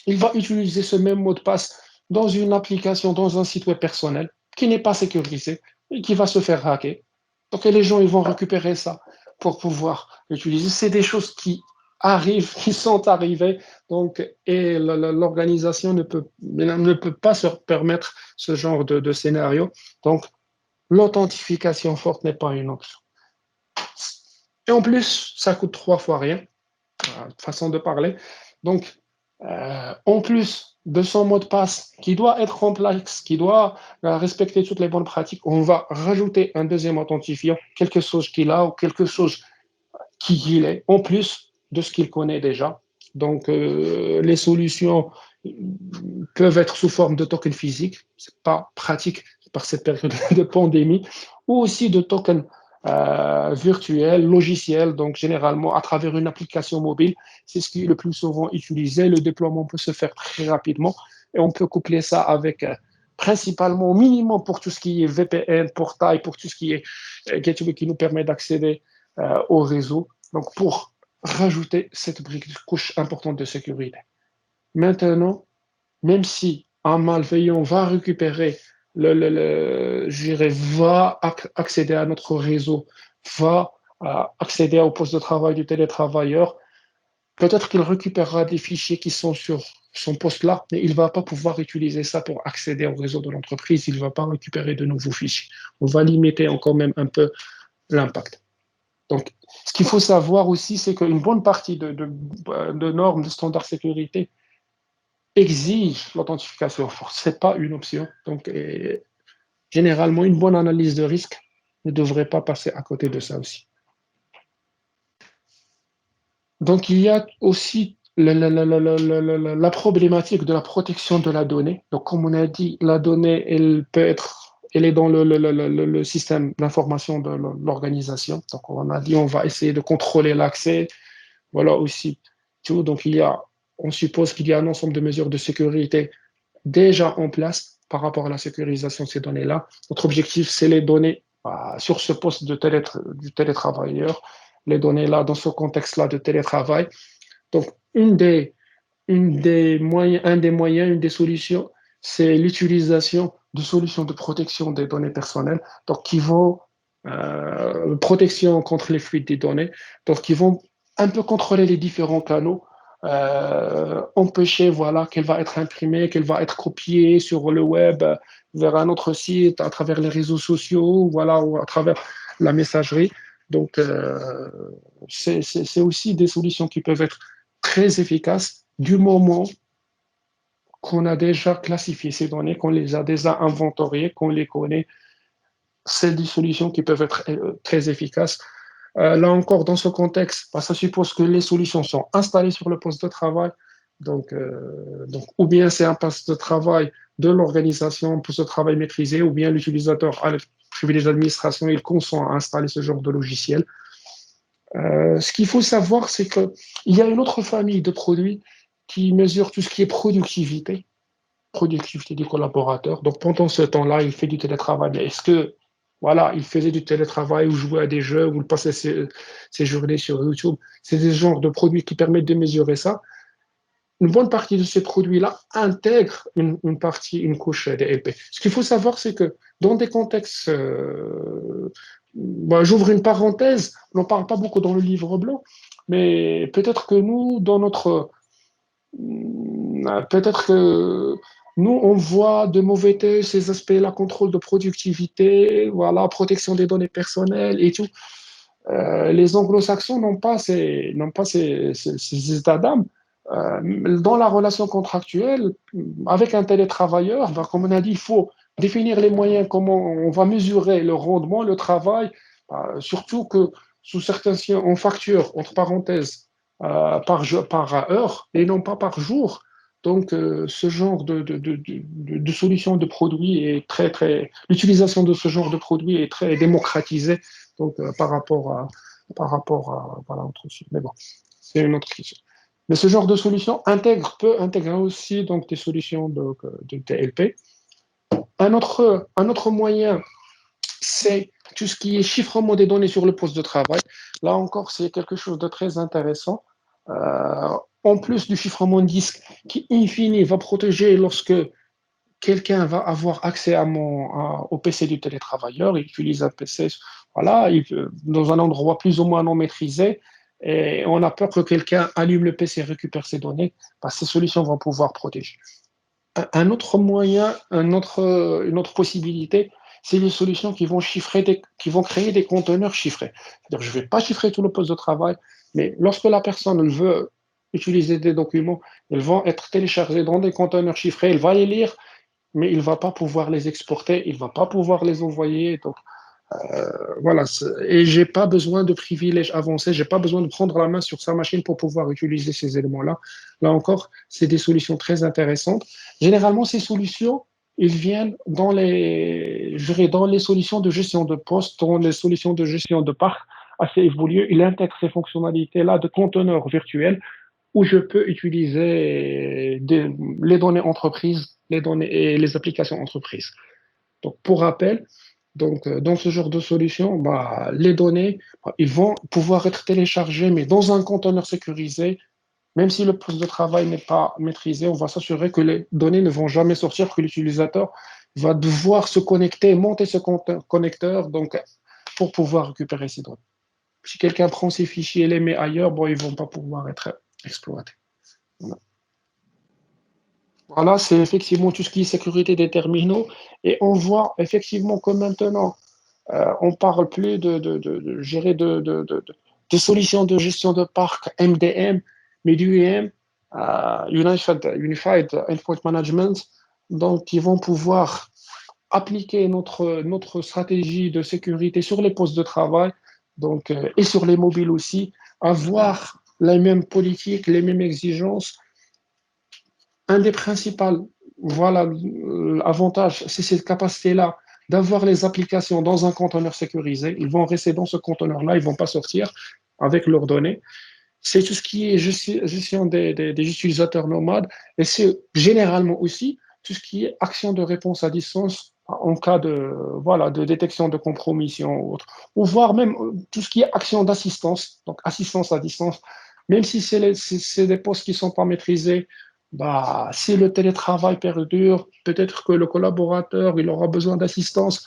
il va utiliser ce même mot de passe dans une application, dans un site web personnel qui n'est pas sécurisé et qui va se faire hacker. Donc les gens ils vont récupérer ça pour pouvoir l'utiliser. C'est des choses qui arrivent, qui sont arrivées, donc, et l'organisation ne peut pas se permettre ce genre de scénario. Donc l'authentification forte n'est pas une option. Et en plus, ça coûte 3 fois rien, façon de parler. Donc, en plus de son mot de passe qui doit être complexe, qui doit respecter toutes les bonnes pratiques, on va rajouter un deuxième authentifiant, quelque chose qu'il a ou quelque chose qui il est, en plus de ce qu'il connaît déjà. Donc, les solutions peuvent être sous forme de tokens physiques, c'est pas pratique par cette période de pandémie, ou aussi de tokens virtuels, logiciels, donc généralement à travers une application mobile. C'est ce qui est le plus souvent utilisé. Le déploiement peut se faire très rapidement et on peut coupler ça avec principalement au minimum pour tout ce qui est VPN, portail, pour tout ce qui est gateway qui nous permet d'accéder au réseau. Donc pour rajouter cette brique de couche importante de sécurité. Maintenant, même si un malveillant va récupérer je dirais, va accéder à notre réseau, va accéder au poste de travail du télétravailleur, peut-être qu'il récupérera des fichiers qui sont sur son poste là, mais il ne va pas pouvoir utiliser ça pour accéder au réseau de l'entreprise, il ne va pas récupérer de nouveaux fichiers. On va limiter encore même un peu l'impact. Donc, ce qu'il faut savoir aussi, c'est qu'une bonne partie de normes, de standards de sécurité exige l'authentification forte. Ce n'est pas une option. Donc, généralement, une bonne analyse de risque ne devrait pas passer à côté de ça aussi. Donc, il y a aussi la problématique de la protection de la donnée. Donc, comme on a dit, la donnée, elle est dans le système d'information de l'organisation. Donc, on a dit, on va essayer de contrôler l'accès. Voilà aussi tout. Donc, on suppose qu'il y a un ensemble de mesures de sécurité déjà en place par rapport à la sécurisation de ces données-là. Notre objectif, c'est les données sur ce poste du télétravailleur, les données là, dans ce contexte-là de télétravail. Donc, un des moyens, une des solutions, c'est l'utilisation de solutions de protection des données personnelles, donc qui vont protection contre les fuites des données, donc qui vont un peu contrôler les différents canaux, empêcher voilà qu'elle va être imprimée, qu'elle va être copiée sur le web vers un autre site à travers les réseaux sociaux, voilà, ou à travers la messagerie. Donc, c'est aussi des solutions qui peuvent être très efficaces du moment qu'on a déjà classifié ces données, qu'on les a déjà inventoriées, qu'on les connaît. C'est des solutions qui peuvent être très efficaces. Là encore, dans ce contexte, bah, ça suppose que les solutions sont installées sur le poste de travail. Donc ou bien c'est un poste de travail de l'organisation, un poste de travail maîtrisé, ou bien l'utilisateur a le privilège d'administration et il consent à installer ce genre de logiciel. Ce qu'il faut savoir, c'est qu'il y a une autre famille de produits qui mesure tout ce qui est productivité des collaborateurs. Donc pendant ce temps-là, il fait du télétravail. Mais est-ce que, voilà, il faisait du télétravail ou jouait à des jeux ou il passait ses journées sur YouTube? C'est des genres de produits qui permettent de mesurer ça. Une bonne partie de ces produits-là intègrent une couche DLP. Ce qu'il faut savoir, c'est que dans des contextes, j'ouvre une parenthèse, on n'en parle pas beaucoup dans le livre blanc, mais peut-être que nous, peut-être que nous, on voit de mauvais œil ces aspects-là, contrôle de productivité, voilà, protection des données personnelles et tout. Les anglo-saxons n'ont pas ces états d'âme. Dans la relation contractuelle, avec un télétravailleur, ben, comme on a dit, il faut définir les moyens, comment on va mesurer le rendement, le travail, Surtout que sous certains sites, on facture, entre parenthèses, par heure et non pas par jour. Donc, ce genre de solution de produit est l'utilisation de ce genre de produit est très démocratisée donc, par rapport à voilà, autre chose. Mais bon, c'est une autre question. Mais ce genre de solution peut intégrer aussi donc, des solutions de TLP. Un autre moyen, c'est tout ce qui est chiffrement des données sur le poste de travail. Là encore, c'est quelque chose de très intéressant. En plus du chiffrement de disque, qui, in fine, va protéger lorsque quelqu'un va avoir accès au PC du télétravailleur, il utilise un PC voilà, dans un endroit plus ou moins non maîtrisé, et on a peur que quelqu'un allume le PC et récupère ses données, ces solutions vont pouvoir protéger. Un autre moyen, une autre possibilité, c'est les solutions qui vont créer des conteneurs chiffrés. C'est-à-dire, je ne vais pas chiffrer tout le poste de travail, mais lorsque la personne veut utiliser des documents, ils vont être téléchargés dans des conteneurs chiffrés, elle va les lire, mais il ne va pas pouvoir les exporter, il ne va pas pouvoir les envoyer. Donc, voilà, et j'ai pas besoin de privilèges avancés, j'ai pas besoin de prendre la main sur sa machine pour pouvoir utiliser ces éléments-là. Là encore, c'est des solutions très intéressantes. Généralement, ces solutions, ils viennent je dirais, dans les solutions de gestion de poste, dans les solutions de gestion de parc assez évoluées. Il intègre ces fonctionnalités-là de conteneurs virtuels où je peux utiliser les données entreprises, les données et les applications entreprises. Donc, pour rappel, donc, dans ce genre de solution, les données, ils vont pouvoir être téléchargées, mais dans un conteneur sécurisé. Même si le poste de travail n'est pas maîtrisé, on va s'assurer que les données ne vont jamais sortir, que l'utilisateur va devoir se connecter, monter ce connecteur donc, pour pouvoir récupérer ces données. Si quelqu'un prend ces fichiers et les met ailleurs, bon, ils ne vont pas pouvoir être exploités. Voilà. Voilà, c'est effectivement tout ce qui est sécurité des terminaux. Et on voit effectivement que maintenant, on parle plus de gérer de solutions de gestion de parc MDM, mais d'UEM, Unified Endpoint Management. Donc, ils vont pouvoir appliquer notre stratégie de sécurité sur les postes de travail donc, et sur les mobiles aussi, avoir les mêmes politiques, les mêmes exigences. Un des principaux voilà, avantages, c'est cette capacité-là d'avoir les applications dans un conteneur sécurisé. Ils vont rester dans ce conteneur-là, ils ne vont pas sortir avec leurs données. C'est tout ce qui est gestion des utilisateurs nomades et c'est généralement aussi tout ce qui est action de réponse à distance en cas voilà, de détection de compromission ou autre, ou voire même tout ce qui est action d'assistance, donc assistance à distance, même si c'est des postes qui ne sont pas maîtrisés, si le télétravail perdure, peut-être que le collaborateur il aura besoin d'assistance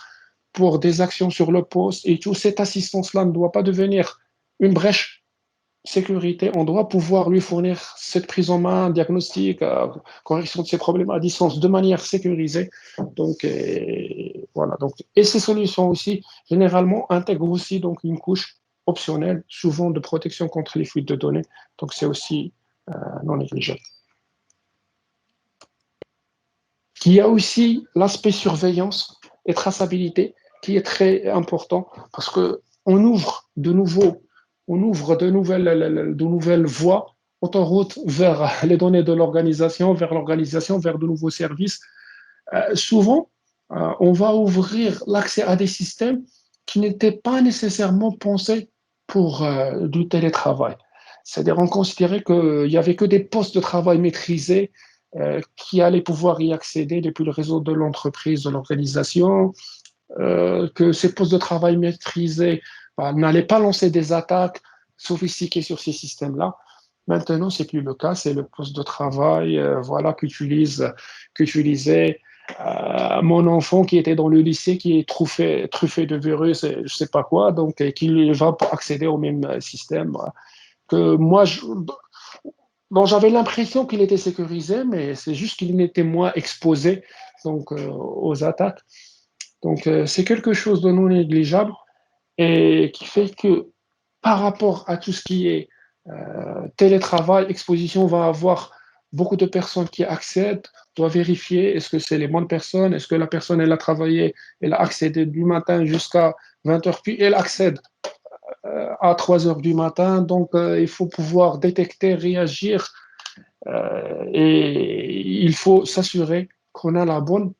pour des actions sur le poste et toute cette assistance-là ne doit pas devenir une brèche sécurité, on doit pouvoir lui fournir cette prise en main, diagnostic, correction de ses problèmes à distance de manière sécurisée. Donc, voilà. Donc, et ces solutions aussi, généralement, intègrent aussi donc, une couche optionnelle, souvent de protection contre les fuites de données. Donc, c'est aussi non négligeable. Il y a aussi l'aspect surveillance et traçabilité qui est très important parce qu'on ouvre de nouvelles voies, autoroutes vers les données de l'organisation, vers de nouveaux services. Souvent, on va ouvrir l'accès à des systèmes qui n'étaient pas nécessairement pensés pour du télétravail. C'est-à-dire, on considérait qu'il n'y avait que des postes de travail maîtrisés qui allaient pouvoir y accéder depuis le réseau de l'entreprise, de l'organisation, que ces postes de travail maîtrisés n'allaient pas lancer des attaques sophistiquées sur ces systèmes-là. Maintenant, c'est plus le cas. C'est le poste de travail voilà, qu'utilisait mon enfant qui était dans le lycée, qui est truffé de virus et je ne sais pas quoi, donc qui va accéder au même système que moi, bon, j'avais l'impression qu'il était sécurisé, mais c'est juste qu'il était moins exposé donc, aux attaques. Donc, c'est quelque chose de non négligeable et qui fait que par rapport à tout ce qui est télétravail, exposition, on va avoir beaucoup de personnes qui accèdent, doivent vérifier est-ce que c'est les bonnes personnes, est-ce que la personne, elle a travaillé, elle a accédé du matin jusqu'à 20 heures, puis elle accède à 3 heures du matin. Donc, il faut pouvoir détecter, réagir et il faut s'assurer qu'on a la bonne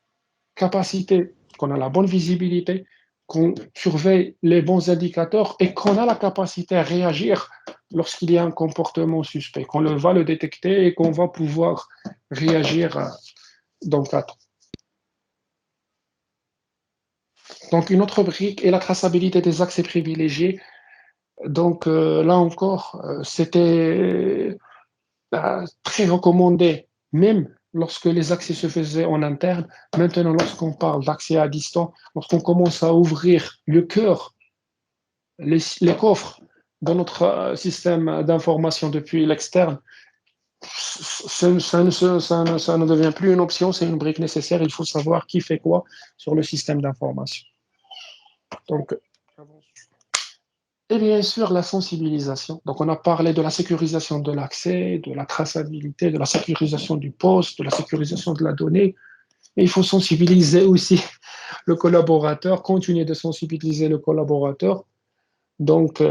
capacité, qu'on a la bonne visibilité, qu'on surveille les bons indicateurs et qu'on a la capacité à réagir lorsqu'il y a un comportement suspect, qu'on va le détecter et qu'on va pouvoir réagir donc à temps. Donc une autre brique est la traçabilité des accès privilégiés. Donc là encore, c'était très recommandé, même lorsque les accès se faisaient en interne. Maintenant, lorsqu'on parle d'accès à distance, lorsqu'on commence à ouvrir le cœur, les coffres de notre système d'information depuis l'externe, ça ne devient plus une option, c'est une brique nécessaire. Il faut savoir qui fait quoi sur le système d'information. Donc, et bien sûr, la sensibilisation. Donc, on a parlé de la sécurisation de l'accès, de la traçabilité, de la sécurisation du poste, de la sécurisation de la donnée. Et il faut sensibiliser aussi le collaborateur, continuer de sensibiliser le collaborateur. Donc,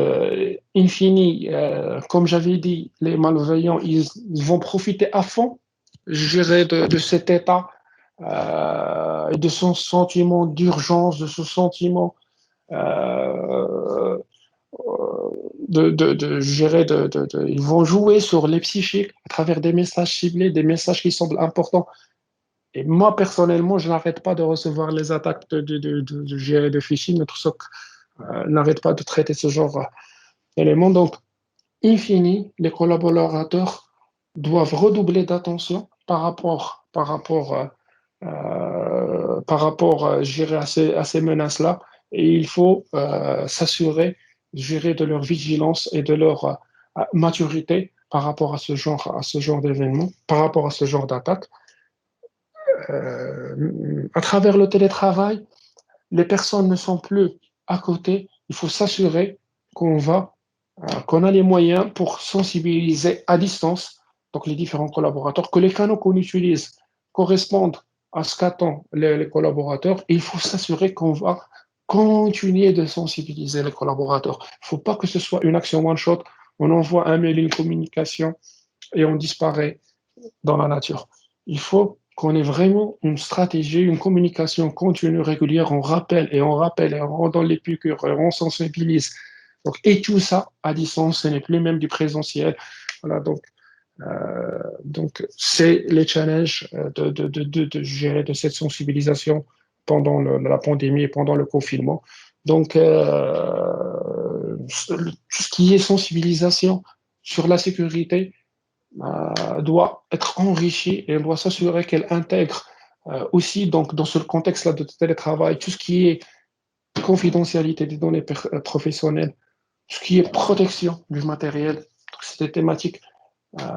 comme j'avais dit, les malveillants, ils vont profiter à fond, je dirais, de cet état et de son sentiment d'urgence, de ce sentiment euh, gérer, ils vont jouer sur les psychiques à travers des messages ciblés, des messages qui semblent importants. Et moi, personnellement, je n'arrête pas de recevoir les attaques gérer de phishing. Notre SOC n'arrête pas de traiter ce genre d'éléments. Donc, infini, les collaborateurs doivent redoubler d'attention gérer à ces menaces-là. Et il faut s'assurer gérer de leur vigilance et de leur maturité par rapport à ce genre d'événement, par rapport à ce genre d'attaque. À travers le télétravail, les personnes ne sont plus à côté. Il faut s'assurer qu'on a les moyens pour sensibiliser à distance, donc les différents collaborateurs, que les canaux qu'on utilise correspondent à ce qu'attendent les collaborateurs. Et il faut s'assurer qu'on va continuer de sensibiliser les collaborateurs. Il ne faut pas que ce soit une action one-shot, on envoie un mail, une communication et on disparaît dans la nature. Il faut qu'on ait vraiment une stratégie, une communication continue, régulière, on rappelle et on rappelle et on donne les piqûres, et on sensibilise. Donc, et tout ça à distance, ce n'est plus même du présentiel. Voilà, donc c'est les challenges de gérer de cette sensibilisation pendant la pandémie et pendant le confinement. Donc, tout ce qui est sensibilisation sur la sécurité, doit être enrichie et on doit s'assurer qu'elle intègre aussi, donc, dans ce contexte-là de télétravail, tout ce qui est confidentialité des données professionnelles, tout ce qui est protection du matériel. Donc, c'est des thématiques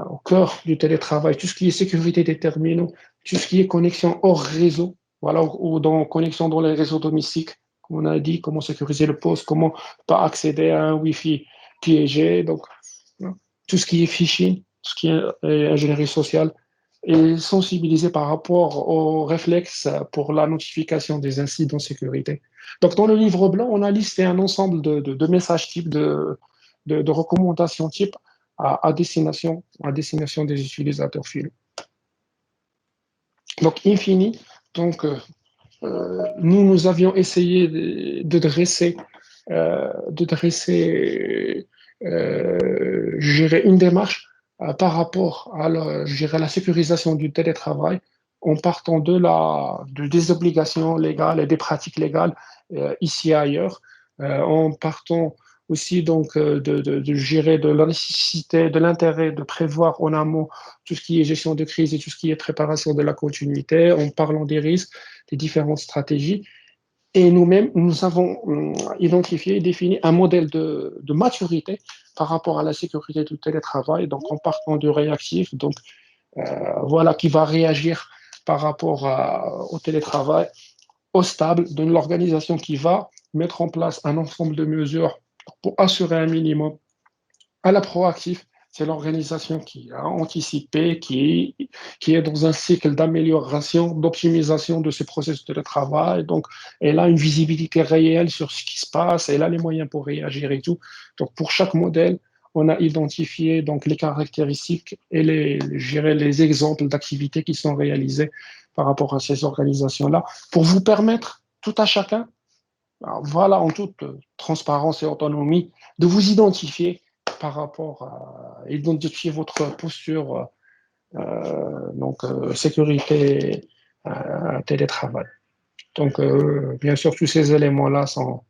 au cœur du télétravail, tout ce qui est sécurité des terminaux, tout ce qui est connexion hors réseau, voilà, ou connexion dans les réseaux domestiques, comme on a dit, comment sécuriser le poste, comment pas accéder à un Wi-Fi piégé, donc tout ce qui est phishing, tout ce qui est ingénierie sociale, et sensibiliser par rapport aux réflexes pour la notification des incidents de sécurité. Donc, dans le livre blanc, on a listé un ensemble de messages types, de recommandations types à destination des utilisateurs finaux. Donc, Infini, donc, nous avions essayé de dresser gérer une démarche par rapport à la sécurisation du télétravail en partant des obligations légales et des pratiques légales ici et ailleurs, en partant aussi donc de gérer de la nécessité, de l'intérêt de prévoir en amont tout ce qui est gestion de crise et tout ce qui est préparation de la continuité, en parlant des risques, des différentes stratégies. Et nous-mêmes, nous avons identifié et défini un modèle de maturité par rapport à la sécurité du télétravail, donc en partant du réactif, donc voilà, qui va réagir par rapport au télétravail, au stable, de l'organisation qui va mettre en place un ensemble de mesures pour assurer un minimum, à la proactif, C'est l'organisation qui a anticipé, qui est dans un cycle d'amélioration, d'optimisation de ses processus de travail. Donc, elle a une visibilité réelle sur ce qui se passe, elle a les moyens pour réagir et tout. Donc, pour chaque modèle, on a identifié donc les caractéristiques et je dirais, les exemples d'activités qui sont réalisées par rapport à ces organisations-là pour vous permettre, tout à chacun, alors voilà, en toute transparence et autonomie, de vous identifier par rapport à identifier votre posture sécurité télétravail. Donc, bien sûr, tous ces éléments-là sont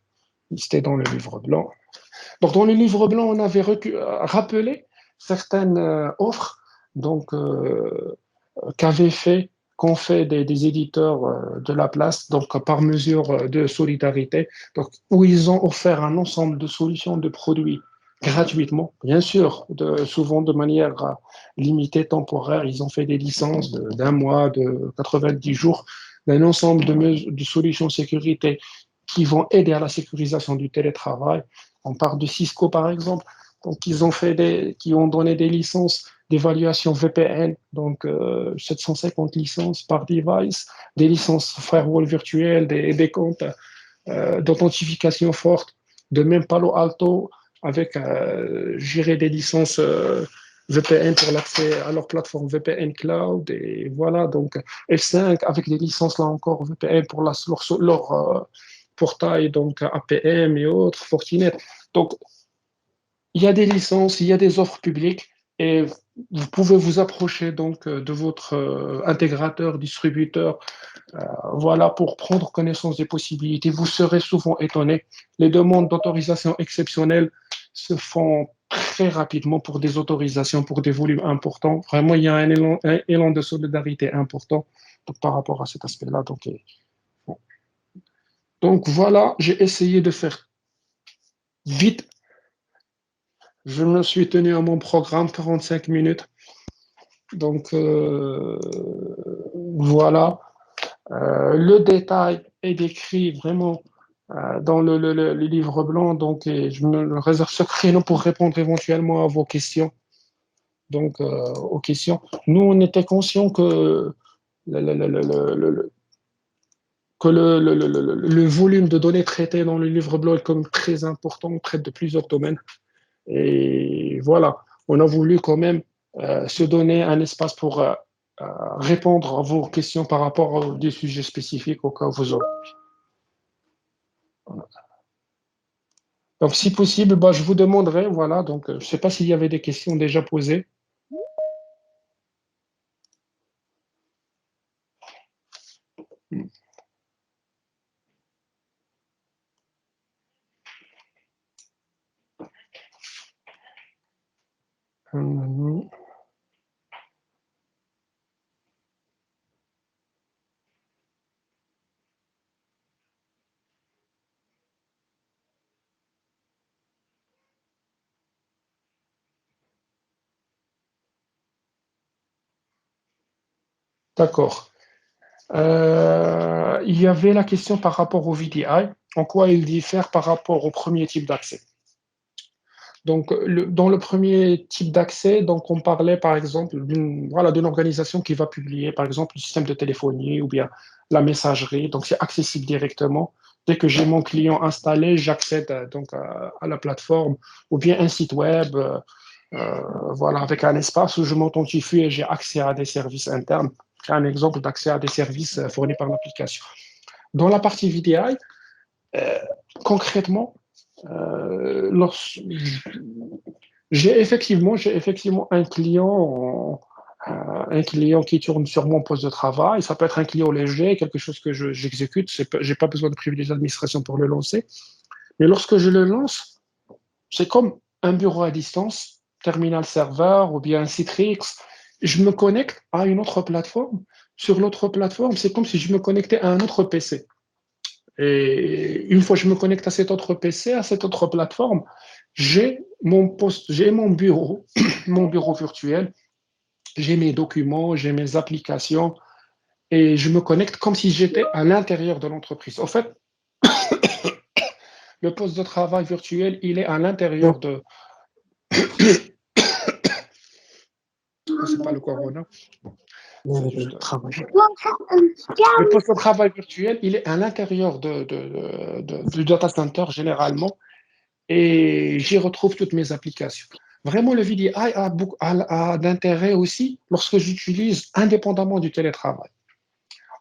listés dans le livre blanc. Donc, dans le livre blanc, on avait rappelé certaines offres donc, qu'avaient fait qu'ont fait des éditeurs de la place, donc par mesure de solidarité, donc, où ils ont offert un ensemble de solutions, de produits gratuitement, bien sûr, souvent de manière limitée, temporaire. Ils ont fait des licences d'un mois, de 90 jours, d'un ensemble de solutions sécurité qui vont aider à la sécurisation du télétravail. On parle de Cisco, par exemple. Donc, qui ont donné des licences d'évaluation VPN, donc 750 licences par device, des licences firewall virtuelles, des comptes d'authentification forte, de même Palo Alto avec gérer des licences VPN pour l'accès à leur plateforme VPN Cloud, et voilà, donc F5 avec des licences là encore VPN pour leur portail, donc APM et autres, Fortinet. Donc, il y a des licences, il y a des offres publiques, et vous pouvez vous approcher donc de votre intégrateur, distributeur, voilà, pour prendre connaissance des possibilités. Vous serez souvent étonné. Les demandes d'autorisation exceptionnelles se font très rapidement pour des autorisations, pour des volumes importants. Vraiment, il y a un élan de solidarité important donc, par rapport à cet aspect-là. Bon. Donc voilà, j'ai essayé de faire vite. Je me suis tenu à mon programme 45 minutes. Donc voilà, le détail est décrit vraiment dans le livre blanc. Donc je me réserve ce créneau pour répondre éventuellement à vos questions. Donc aux questions. Nous, on était conscients le, le, le, le, le, le volume de données traitées dans le livre blanc est comme très important, on traite de plusieurs domaines. Et voilà, on a voulu quand même se donner un espace pour répondre à vos questions par rapport à des sujets spécifiques au cas où vous aurez. Donc, si possible, bah, je vous demanderai, voilà, donc je ne sais pas s'il y avait des questions déjà posées. Hum, D'accord. Il y avait la question par rapport au VDI, en quoi il diffère par rapport au premier type d'accès. Donc, dans le premier type d'accès, donc on parlait par exemple d'une organisation qui va publier par exemple le système de téléphonie ou bien la messagerie. Donc, c'est accessible directement. Dès que j'ai mon client installé, j'accède donc à la plateforme ou bien un site web, voilà, avec un espace où je m'authentifie et j'ai accès à des services internes. C'est un exemple d'accès à des services fournis par l'application. Dans la partie VDI, euh, concrètement, euh, lorsque, j'ai effectivement un client qui tourne sur mon poste de travail. Ça peut être un client léger, quelque chose que j'exécute. J'ai pas besoin de privilégier l'administration pour le lancer. Mais lorsque je le lance, c'est comme un bureau à distance, terminal serveur ou bien un Citrix. Je me connecte à une autre plateforme. Sur l'autre plateforme, c'est comme si je me connectais à un autre PC. Et une fois que je me connecte à cet autre PC, à cette autre plateforme, j'ai mon poste, j'ai mon bureau, mon bureau virtuel, j'ai mes documents, j'ai mes applications, et je me connecte comme si j'étais à l'intérieur de l'entreprise. En fait, le poste de travail virtuel, il est à l'intérieur pas le corona. C'est Le juste. travail. Le poste de travail virtuel, il est à l'intérieur du data center généralement et j'y retrouve toutes mes applications. Vraiment, le VDI a d'intérêt aussi lorsque j'utilise indépendamment du télétravail.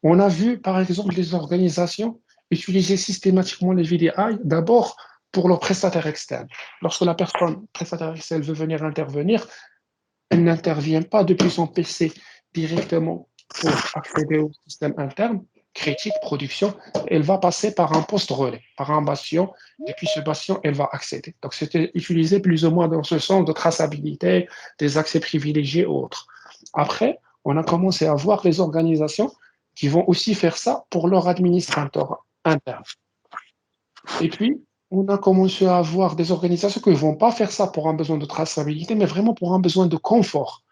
On a vu, par exemple, des organisations utiliser systématiquement les VDI d'abord pour leurs prestataires externes. Lorsque la personne prestataire externe veut venir intervenir, elle n'intervient pas depuis son PC directement pour accéder au système interne, critique, production. Elle va passer par un poste relais, par un bastion. Depuis ce bastion, elle va accéder. Donc, c'était utilisé plus ou moins dans ce sens de traçabilité, des accès privilégiés ou autres. Après, on a commencé à voir les organisations qui vont aussi faire ça pour leur administrateur interne. Et puis, on a commencé à avoir des organisations qui ne vont pas faire ça pour un besoin de traçabilité, mais vraiment pour un besoin de confort.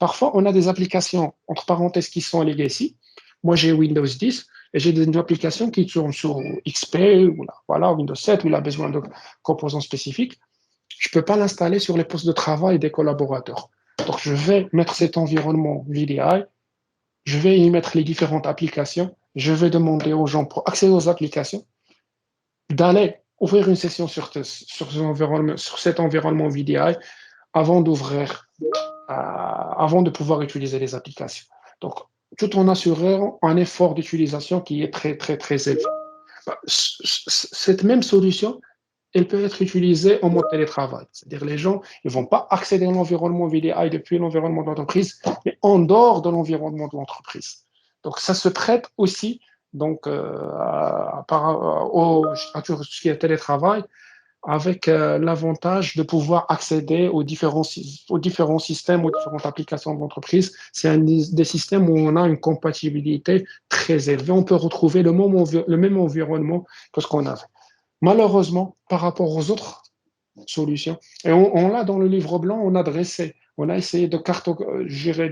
Parfois, on a des applications, entre parenthèses, qui sont legacy. Moi, j'ai Windows 10 et j'ai des applications qui tournent sur XP ou voilà, Windows 7 où il a besoin de composants spécifiques. Je ne peux pas l'installer sur les postes de travail des collaborateurs. Donc, je vais mettre cet environnement VDI, je vais y mettre les différentes applications, je vais demander aux gens pour accéder aux applications d'aller ouvrir une session sur cet environnement VDI avant d'ouvrir, avant de pouvoir utiliser les applications. Donc, tout en assurant un effort d'utilisation qui est très, très, très élevé. Cette même solution, elle peut être utilisée en mode télétravail. C'est-à-dire les gens ils ne vont pas accéder à l'environnement VDI depuis l'environnement de l'entreprise, mais en dehors de l'environnement de l'entreprise. Donc ça se prête aussi donc, à tout ce qui est télétravail avec l'avantage de pouvoir accéder aux différents systèmes, aux différentes applications de l'entreprise. C'est un des systèmes où on a une compatibilité très élevée. On peut retrouver le même environnement que ce qu'on avait. Malheureusement, par rapport aux autres solutions, et on l'a dans le livre blanc, on a essayé de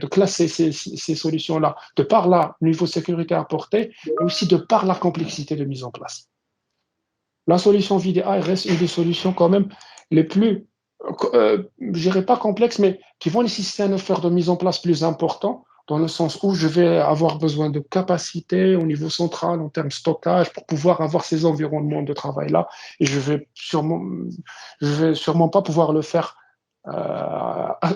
classer ces solutions-là de par le niveau de sécurité apporté, mais aussi de par la complexité de mise en place. La solution VDI reste une des solutions quand même les plus, je dirais pas complexes, mais qui vont nécessiter un effort de mise en place plus important, dans le sens où je vais avoir besoin de capacité au niveau central en termes de stockage pour pouvoir avoir ces environnements de travail-là. Et je vais sûrement pas pouvoir le faire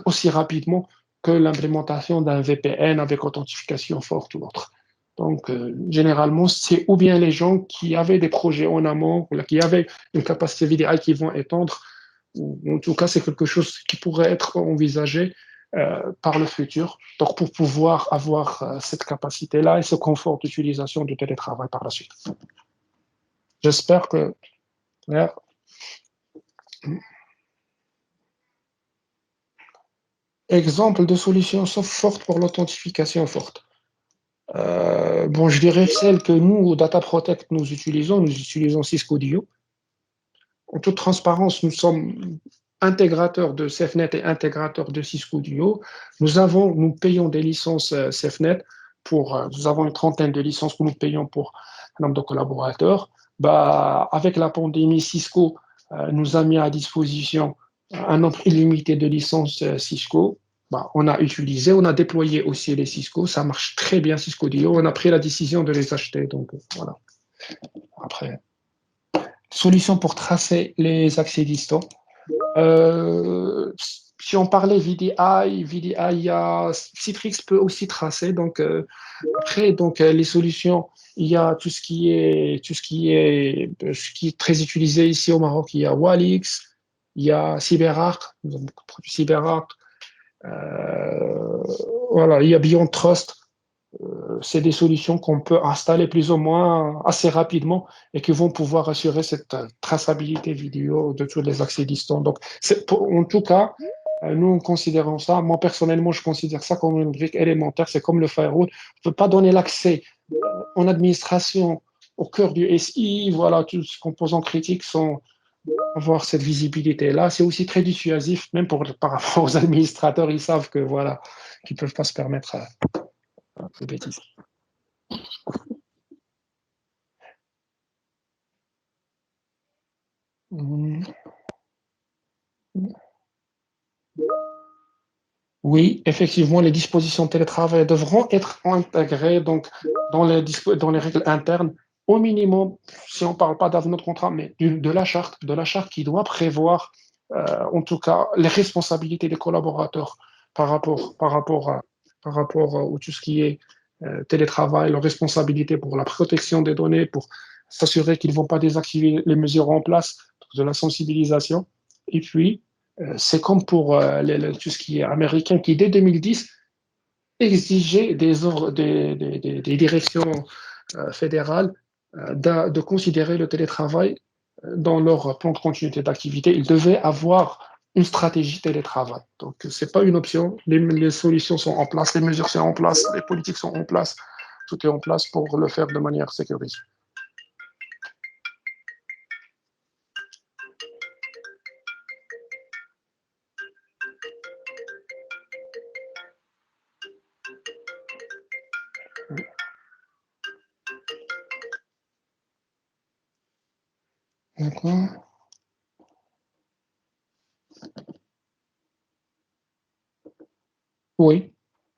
aussi rapidement que l'implémentation d'un VPN avec authentification forte ou autre. Donc, généralement, c'est ou bien les gens qui avaient des projets en amont, ou qui avaient une capacité VDI qui vont étendre, ou en tout cas, c'est quelque chose qui pourrait être envisagé par le futur. Donc, pour pouvoir avoir cette capacité-là et ce confort d'utilisation du télétravail par la suite. J'espère que. Ouais. Exemple de solution forte pour l'authentification forte. Bon, je dirais celle que nous, au Data Protect, nous utilisons Cisco Dio. En toute transparence, nous sommes intégrateurs de SafeNet et intégrateurs de Cisco Dio. Nous payons des licences SafeNet nous avons une trentaine de licences que nous payons pour un nombre de collaborateurs. Bah, avec la pandémie, Cisco nous a mis à disposition un nombre illimité de licences Cisco. Bah, on a déployé aussi les Cisco. Ça marche très bien, Cisco Dio. On a pris la décision de les acheter. Donc, voilà. Après, solution pour tracer les accès distants. Si on parlait VDI, Citrix peut aussi tracer. Donc, après, donc, les solutions, il y a tout ce qui est très utilisé ici au Maroc. Il y a Walix, il y a CyberArk, nous avons beaucoup de produits CyberArk. Euh, voilà, il y a BeyondTrust. C'est des solutions qu'on peut installer plus ou moins assez rapidement et qui vont pouvoir assurer cette traçabilité vidéo de tous les accès distants. Donc, en tout cas, nous, considérons ça, moi personnellement, je considère ça comme une brique élémentaire, c'est comme le firewall. On ne peut pas donner l'accès en administration au cœur du SI, voilà, tous les composants critiques sans avoir cette visibilité-là. C'est aussi très dissuasif, même par rapport aux administrateurs, ils savent que voilà, qu'ils ne peuvent pas se permettre de bêtises. Mhm. Oui, effectivement, les dispositions télétravail devront être intégrées donc, dans les règles internes, au minimum, si on ne parle pas d'un autre contrat, mais de la charte qui doit prévoir, en tout cas, les responsabilités des collaborateurs par rapport, par rapport à, par rapport à tout ce qui est télétravail, leurs responsabilités pour la protection des données, pour s'assurer qu'ils ne vont pas désactiver les mesures en place, de la sensibilisation. Et puis, c'est comme pour tout ce qui est américain qui, dès 2010, exigeait des directions fédérales de considérer le télétravail dans leur plan de continuité d'activité. Ils devaient avoir une stratégie télétravail. Donc, ce n'est pas une option. Les solutions sont en place, les mesures sont en place, les politiques sont en place. Tout est en place pour le faire de manière sécurisée. D'accord. Oui,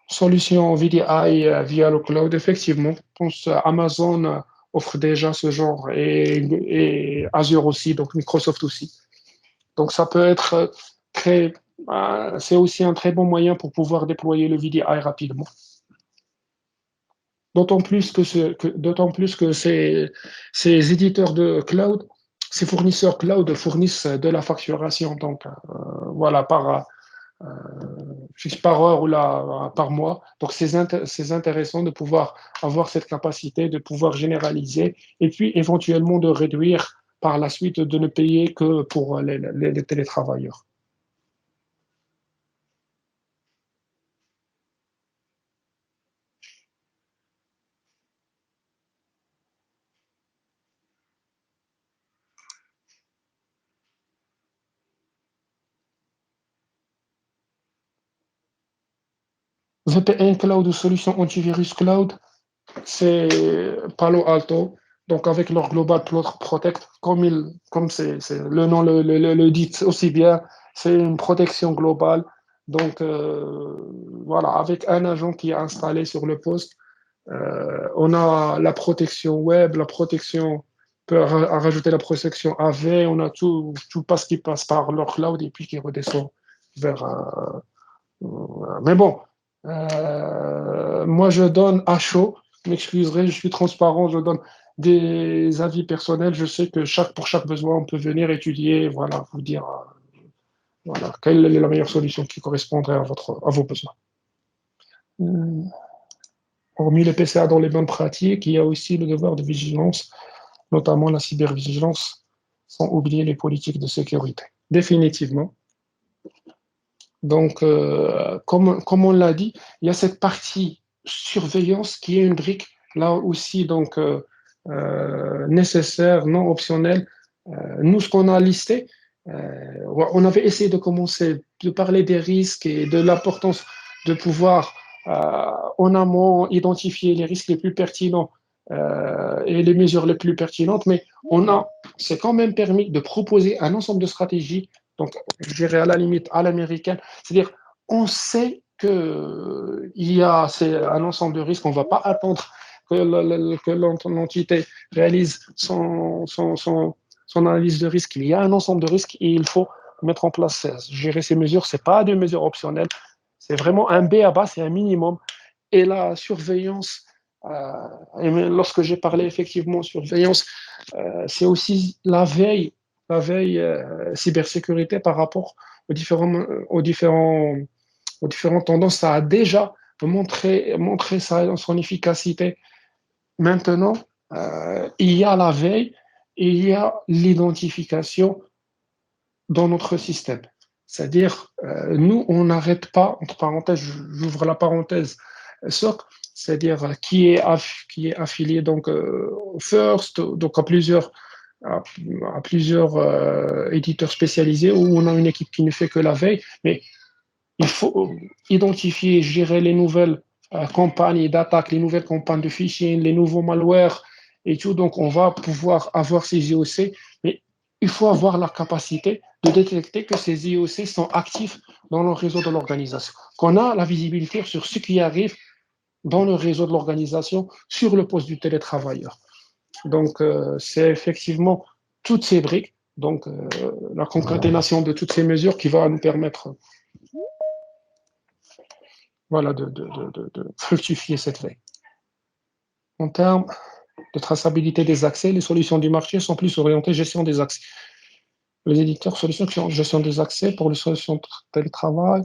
solution VDI via le cloud, effectivement. Je pense Amazon offre déjà ce genre et Azure aussi, donc Microsoft aussi. Donc ça peut être c'est aussi un très bon moyen pour pouvoir déployer le VDI rapidement. D'autant plus que ces éditeurs de cloud, ces fournisseurs cloud fournissent de la facturation. Donc voilà, par heure ou là, par mois. Donc, c'est intéressant de pouvoir avoir cette capacité, de pouvoir généraliser et puis éventuellement de réduire par la suite, de ne payer que pour les télétravailleurs. VPN cloud ou solution antivirus cloud, c'est Palo Alto. Donc, avec leur Global Protect, le nom le dit aussi bien, c'est une protection globale. Donc, voilà, avec un agent qui est installé sur le poste, on a la protection web, la protection, à rajouter la protection AV, on a tout passe qui passe par leur cloud et puis qui redescend vers. Mais bon, moi je donne à chaud, je m'excuserai, je suis transparent, je donne des avis personnels. Je sais que pour chaque besoin, on peut venir étudier, voilà, vous dire voilà, quelle est la meilleure solution qui correspondrait à vos besoins. Euh, Hormis le PCA dans les bonnes pratiques, il y a aussi le devoir de vigilance, notamment la cybervigilance, sans oublier les politiques de sécurité. Définitivement. Donc, comme on l'a dit, il y a cette partie surveillance qui est une brique, là aussi, donc, nécessaire, non optionnelle. Nous, ce qu'on a listé, on avait essayé de commencer, de parler des risques et de l'importance de pouvoir, en amont, identifier les risques les plus pertinents et les mesures les plus pertinentes, mais c'est quand même permis de proposer un ensemble de stratégies, donc je dirais à la limite à l'américaine, c'est-à-dire on sait qu'il y a un ensemble de risques, on ne va pas attendre que l'entité réalise son analyse de risque. Il y a un ensemble de risques et il faut mettre en place, gérer ces mesures. Ce n'est pas des mesures optionnelles, c'est vraiment un B à bas, c'est un minimum. Et la surveillance, et lorsque j'ai parlé effectivement surveillance, c'est aussi la veille cybersécurité par rapport aux différentes tendances. Ça a déjà montré son efficacité. Maintenant, il y a la veille et il y a l'identification dans notre système. C'est-à-dire, nous, on n'arrête pas, entre parenthèses, j'ouvre la parenthèse, SOC, c'est-à-dire qui est affilié donc First, donc à, à plusieurs éditeurs spécialisés où on a une équipe qui ne fait que la veille, mais il faut identifier, gérer les nouvelles campagnes d'attaque, les nouvelles campagnes de phishing, les nouveaux malwares et tout. Donc, on va pouvoir avoir ces IOC, mais il faut avoir la capacité de détecter que ces IOC sont actifs dans le réseau de l'organisation, qu'on a la visibilité sur ce qui arrive dans le réseau de l'organisation sur le poste du télétravailleur. Donc, c'est effectivement toutes ces briques, donc la concaténation de toutes ces mesures qui va nous permettre voilà, de fructifier cette veille. En termes de traçabilité des accès, les solutions du marché sont plus orientées gestion des accès. Les éditeurs solutions qui ont gestion des accès pour les solutions de télétravail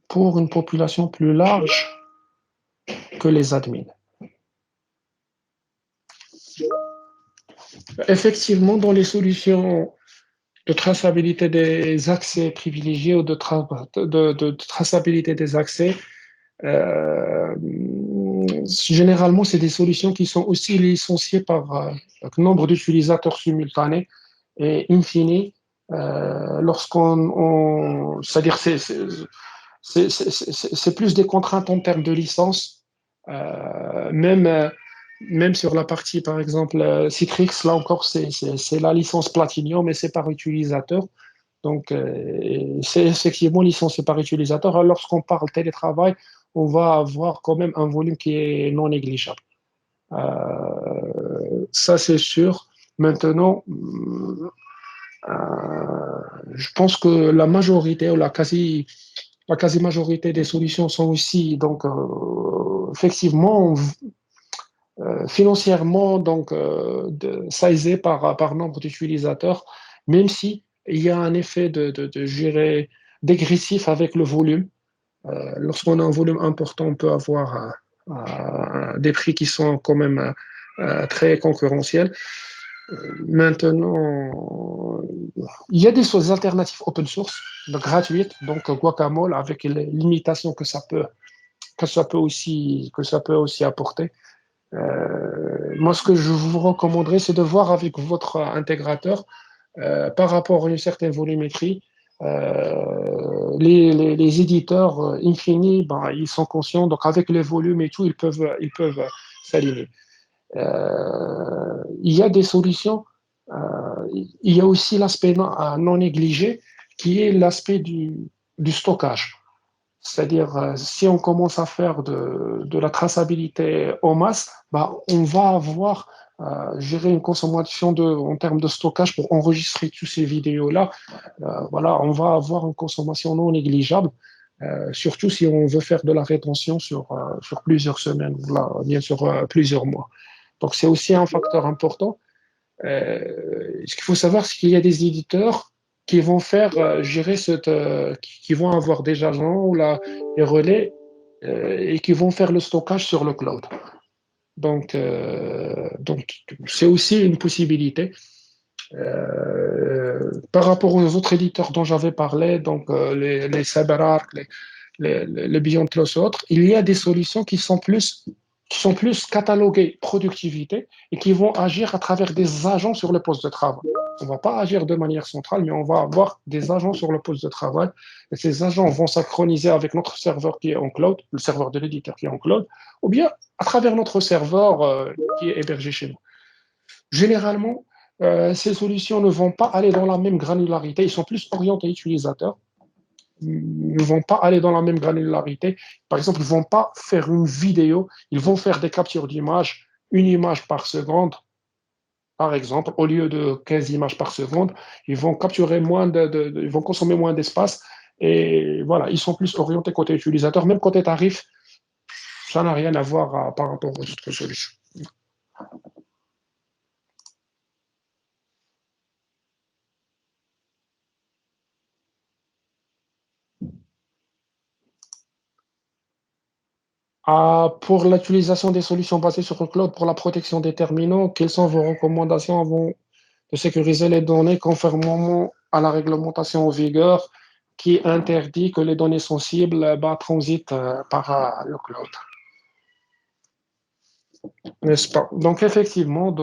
pour une population plus large que les admins. Effectivement, dans les solutions de traçabilité des accès privilégiés ou de traçabilité des accès, euh, généralement, c'est des solutions qui sont aussi licenciées par un nombre d'utilisateurs simultanés et in fine, c'est-à-dire c'est plus des contraintes en termes de licence, même même sur la partie, par exemple, Citrix, là encore, c'est la licence Platinum, mais c'est par utilisateur. Donc, c'est effectivement licencié par utilisateur. Alors, lorsqu'on parle télétravail, on va avoir quand même un volume qui est non négligeable. Ça, c'est sûr. Maintenant, je pense que la majorité ou la quasi-majorité des solutions sont aussi donc effectivement financièrement donc sizées par nombre d'utilisateurs, même si il y a un effet de gérer dégressif avec le volume. Lorsqu'on a un volume important, on peut avoir des prix qui sont quand même très concurrentiels. Maintenant, il y a des alternatives open source, donc gratuites, donc Guacamole, avec les limitations que ça peut aussi apporter. Moi, ce que je vous recommanderais, c'est de voir avec votre intégrateur par rapport à une certaine volumétrie. Les éditeurs Infini, ben, ils sont conscients, donc avec les volumes et tout, ils peuvent s'aligner. Il y a des solutions. Il y a aussi l'aspect non négligé qui est l'aspect du stockage. C'est-à-dire, si on commence à faire de la traçabilité en masse, bah, on va avoir gérer une consommation en termes de stockage pour enregistrer toutes ces vidéos-là. Voilà, on va avoir une consommation non négligeable, surtout si on veut faire de la rétention sur plusieurs semaines, là, bien sûr plusieurs mois. Donc, c'est aussi un facteur important. Ce qu'il faut savoir, c'est qu'il y a des éditeurs qui vont faire gérer qui vont avoir des agents ou les relais et qui vont faire le stockage sur le cloud. Donc c'est aussi une possibilité. Par rapport aux autres éditeurs dont j'avais parlé, donc les CyberArk, les Beyond Close et autres, il y a des solutions qui sont plus cataloguées productivité et qui vont agir à travers des agents sur le poste de travail. On ne va pas agir de manière centrale, mais on va avoir des agents sur le poste de travail. Et ces agents vont synchroniser avec notre serveur qui est en cloud, le serveur de l'éditeur qui est en cloud, ou bien à travers notre serveur qui est hébergé chez nous. Généralement, ces solutions ne vont pas aller dans la même granularité, ils sont plus orientés utilisateurs, ils ne vont pas aller dans la même granularité. Par exemple, ils ne vont pas faire une vidéo, ils vont faire des captures d'images, une image par seconde, par exemple, au lieu de 15 images par seconde, ils vont capturer ils vont consommer moins d'espace et voilà, ils sont plus orientés côté utilisateur, même côté tarif, ça n'a rien à voir par rapport aux autres solutions. Pour l'utilisation des solutions basées sur le cloud pour la protection des terminaux, quelles sont vos recommandations avant de sécuriser les données conformément à la réglementation en vigueur qui interdit que les données sensibles transitent par le cloud? N'est-ce pas? Donc effectivement,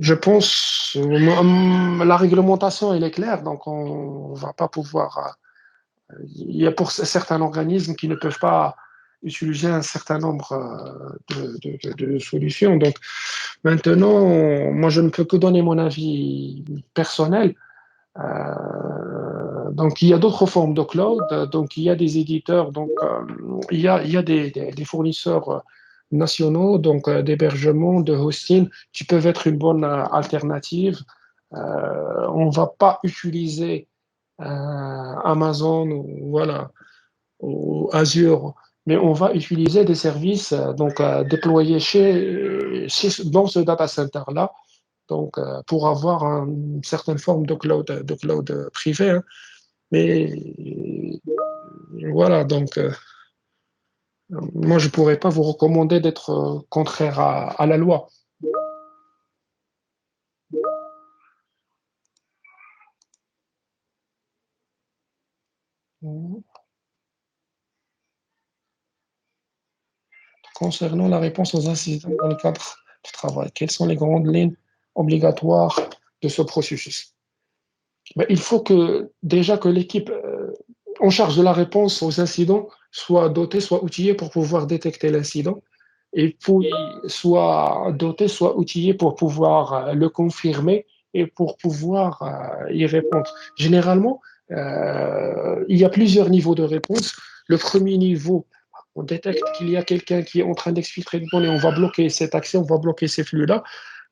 je pense la réglementation elle est claire, donc on va pas pouvoir. Il y a pour certains organismes qui ne peuvent pas utiliser un certain nombre de solutions. Donc maintenant, moi, je ne peux que donner mon avis personnel. Donc, il y a d'autres formes de cloud. Donc, il y a des éditeurs. Donc, il y a des fournisseurs nationaux, donc d'hébergement, de hosting, qui peuvent être une bonne alternative. On ne va pas utiliser Amazon ou, voilà, ou Azure, mais on va utiliser des services donc, déployés dans ce data center-là, donc, pour avoir une certaine forme de cloud privé, hein. Mais voilà, donc moi, je ne pourrais pas vous recommander d'être contraire à la loi. Concernant la réponse aux incidents dans le cadre du travail, quelles sont les grandes lignes obligatoires de ce processus? Ben, il faut que déjà que l'équipe en charge de la réponse aux incidents soit dotée, soit outillée pour pouvoir détecter l'incident et puis soit dotée, soit outillée pour pouvoir le confirmer et pour pouvoir y répondre. Généralement, il y a plusieurs niveaux de réponse. Le premier niveau, on détecte qu'il y a quelqu'un qui est en train d'exfiltrer une données, on va bloquer cette action, on va bloquer ces flux-là.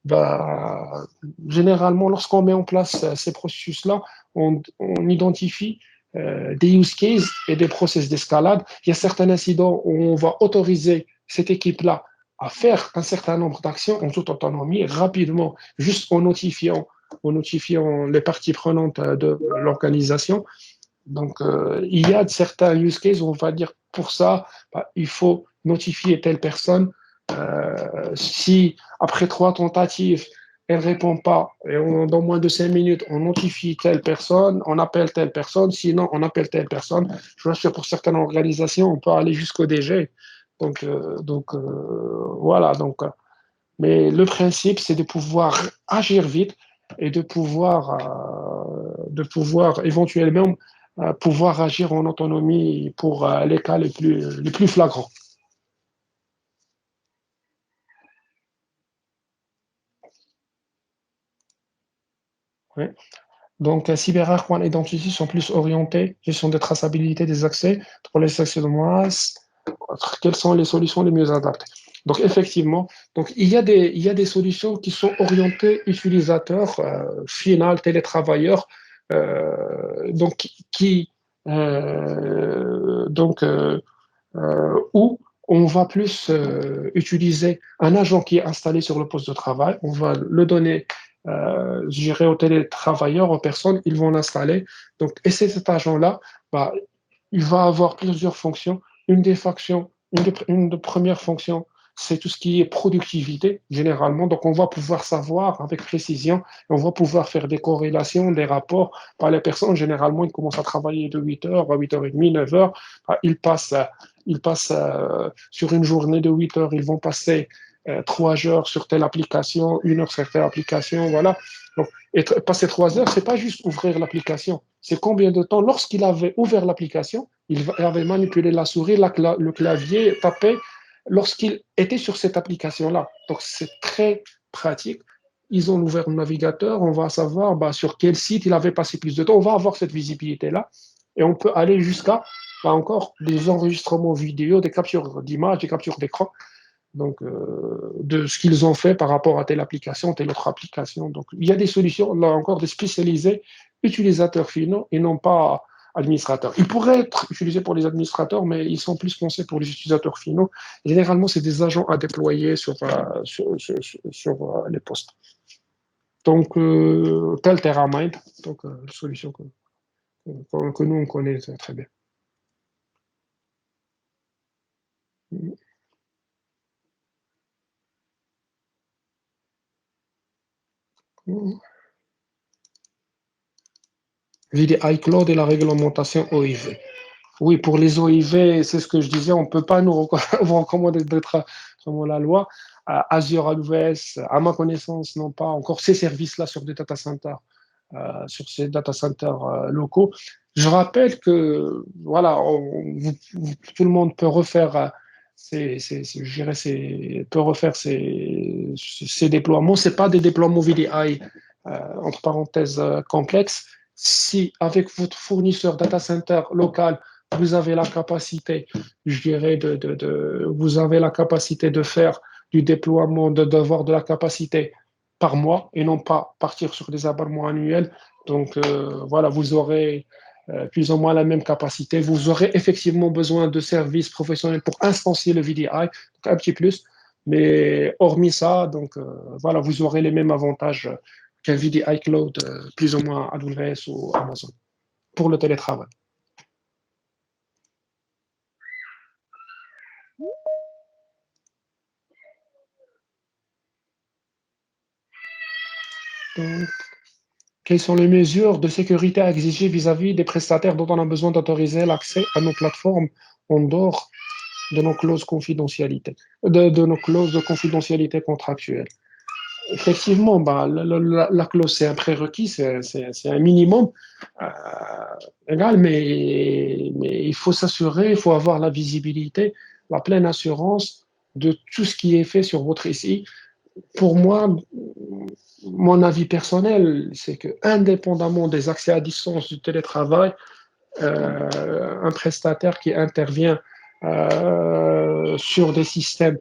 Bah, généralement, lorsqu'on met en place ces processus-là, on identifie des use cases et des process d'escalade. Il y a certains incidents où on va autoriser cette équipe-là à faire un certain nombre d'actions en toute autonomie, rapidement, juste en notifiant les parties prenantes de l'organisation. Donc, il y a certains use cases où on va dire pour ça, bah, il faut notifier telle personne. Si après 3 tentatives, elle ne répond pas, et dans moins de 5 minutes, on notifie telle personne, on appelle telle personne, sinon on appelle telle personne. Je vois que pour certaines organisations, on peut aller jusqu'au DG. Voilà. Donc, mais le principe, c'est de pouvoir agir vite et de pouvoir éventuellement pouvoir agir en autonomie pour les cas les plus flagrants. Oui. Donc, CyberArk One Identity sont plus orientés gestion de traçabilité des accès pour les accès de masse. Quelles sont les solutions les mieux adaptées? Donc, effectivement, donc, il y a des solutions qui sont orientées utilisateurs final, télétravailleurs, donc, donc où on va plus utiliser un agent qui est installé sur le poste de travail. On va le donner, je dirais, aux télétravailleurs, aux personnes, ils vont l'installer. Donc, et cet agent-là, bah, il va avoir plusieurs fonctions. Une des premières fonctions, c'est tout ce qui est productivité, généralement. Donc, on va pouvoir savoir avec précision, on va pouvoir faire des corrélations, des rapports. Par les personnes, généralement, ils commencent à travailler de 8 heures à 8h30, 9 heures. Ils passent sur une journée de 8 heures, ils vont passer 3 heures sur telle application, 1 heure sur telle application, voilà. Donc, et passer 3 heures, c'est pas juste ouvrir l'application, c'est combien de temps, lorsqu'il avait ouvert l'application, il avait manipulé la souris, le clavier, tapé, lorsqu'il était sur cette application-là. Donc, c'est très pratique. Ils ont ouvert le navigateur, on va savoir bah, sur quel site il avait passé plus de temps, on va avoir cette visibilité-là, et on peut aller jusqu'à là encore des enregistrements vidéo, des captures d'images, des captures d'écran, donc de ce qu'ils ont fait par rapport à telle application, telle autre application. Donc il y a des solutions, là encore, des spécialisés utilisateurs finaux et non pas administrateurs. Ils pourraient être utilisés pour les administrateurs, mais ils sont plus pensés pour les utilisateurs finaux. Généralement, c'est des agents à déployer sur les postes. Donc, tel TerraMind, donc solution que nous, on connaît très bien. J'ai dit iCloud et la réglementation OIV. Oui, pour les OIV, c'est ce que je disais, on ne peut pas vous recommander d'être selon la loi. Azure AWS, à ma connaissance, n'ont pas encore ces services-là sur des data centers, sur ces data centers locaux. Je rappelle que voilà, tout le monde peut refaire je dirais peut refaire ses déploiements. C'est pas des déploiements VDI entre parenthèses complexes. Si avec votre fournisseur data center local, vous avez la capacité, je dirais, vous avez la capacité de faire du déploiement, d'avoir de la capacité par mois et non pas partir sur des abonnements annuels. Donc voilà, vous aurez plus ou moins la même capacité. Vous aurez effectivement besoin de services professionnels pour instancier le VDI, donc un petit plus. Mais hormis ça, donc voilà, vous aurez les mêmes avantages qu'un VDI Cloud, plus ou moins AWS ou Amazon pour le télétravail. Donc, quelles sont les mesures de sécurité à exiger vis-à-vis des prestataires dont on a besoin d'autoriser l'accès à nos plateformes en dehors de nos clauses confidentialité, de nos clauses de confidentialité contractuelle? Effectivement, bah, la clause, c'est un prérequis, c'est un minimum euh, égal, mais il faut s'assurer, il faut avoir la visibilité, la pleine assurance de tout ce qui est fait sur votre SI. Pour moi, mon avis personnel, c'est que indépendamment des accès à distance du télétravail, un prestataire qui intervient sur des systèmes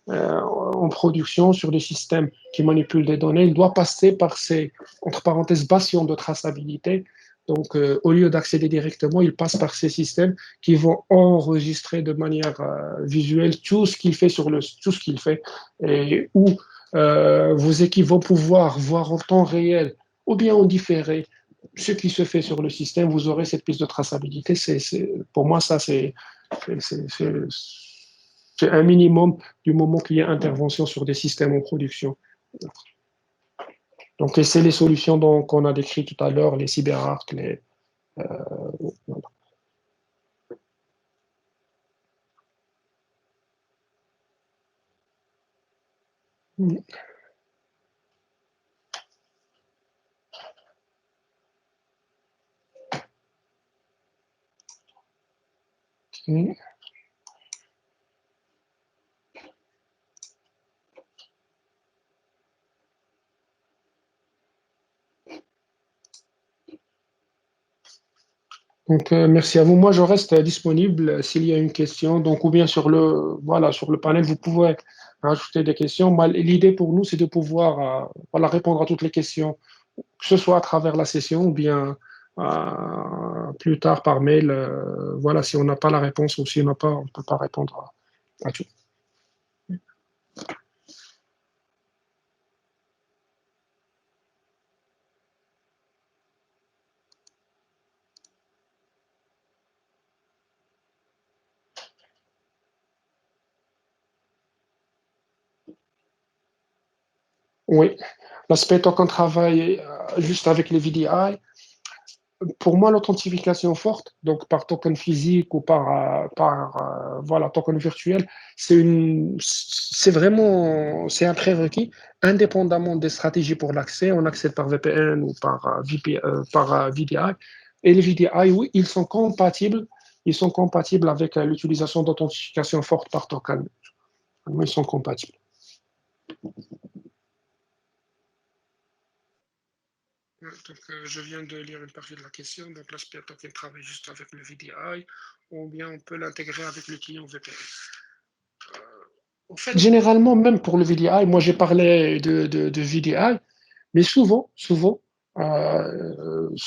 en production, sur des systèmes qui manipulent des données, il doit passer par ces, entre parenthèses, bastions de traçabilité. Donc, au lieu d'accéder directement, il passe par ces systèmes qui vont enregistrer de manière visuelle tout ce qu'il fait tout ce qu'il fait et où vos équipes vont pouvoir voir en temps réel ou bien en différé ce qui se fait sur le système. Vous aurez cette piste de traçabilité. Pour moi, ça, c'est un minimum du moment qu'il y a intervention sur des systèmes en production. Donc, c'est les solutions qu'on a décrites tout à l'heure, les cyberarcs, euh, donc, merci à vous. Moi, je reste disponible s'il y a une question. Donc, ou bien voilà, sur le panel, vous pouvez rajouter des questions. Moi, l'idée pour nous, c'est de pouvoir voilà, répondre à toutes les questions, que ce soit à travers la session ou bien plus tard par mail. Voilà, si on n'a pas la réponse ou si on n'a pas, on ne peut pas répondre à tout. Oui, l'aspect token travail juste avec les VDI, pour moi, l'authentification forte, donc par token physique ou voilà, token virtuel, c'est un prérequis, indépendamment des stratégies pour l'accès. On accède par VPN ou par VDI. Et les VDI, oui, ils sont compatibles avec l'utilisation d'authentification forte par token. Ils sont compatibles. Donc, je viens de lire une partie de la question. Donc, l'aspect token travaille juste avec le VDI, ou bien on peut l'intégrer avec le client VPN. En fait, généralement, même pour le VDI, moi j'ai parlé de VDI, mais souvent, ce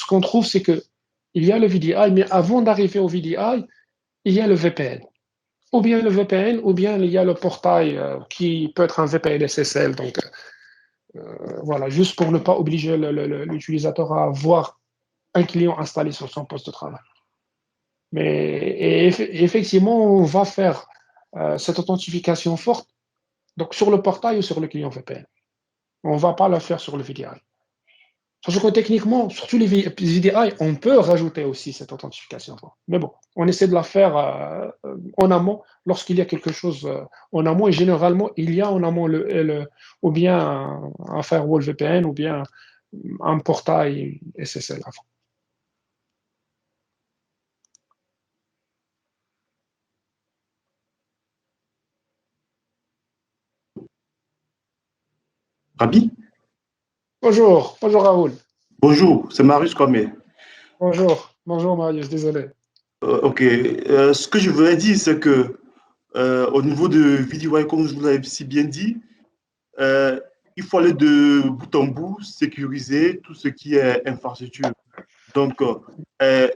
qu'on trouve, c'est que il y a le VDI, mais avant d'arriver au VDI, il y a le VPN. Ou bien le VPN, ou bien il y a le portail qui peut être un VPN SSL. Donc, voilà, juste pour ne pas obliger l'utilisateur à avoir un client installé sur son poste de travail. Effectivement, on va faire cette authentification forte donc sur le portail ou sur le client VPN. On ne va pas la faire sur le VDI. Parce que techniquement, sur tous les VDI, on peut rajouter aussi cette authentification forte. Mais bon, on essaie de la faire en amont lorsqu'il y a quelque chose en amont. Et généralement, il y a en amont ou bien un firewall VPN ou bien un portail SSL avant. Rabi, Bonjour, bonjour Raoul. bonjour, c'est Marius Kwame. Bonjour, bonjour Marius, désolé. Ok, ce que je voulais dire, c'est que au niveau de VDY, comme je vous l'avais si bien dit, euh, il faut aller de bout en bout, sécuriser tout ce qui est infrastructure. Donc,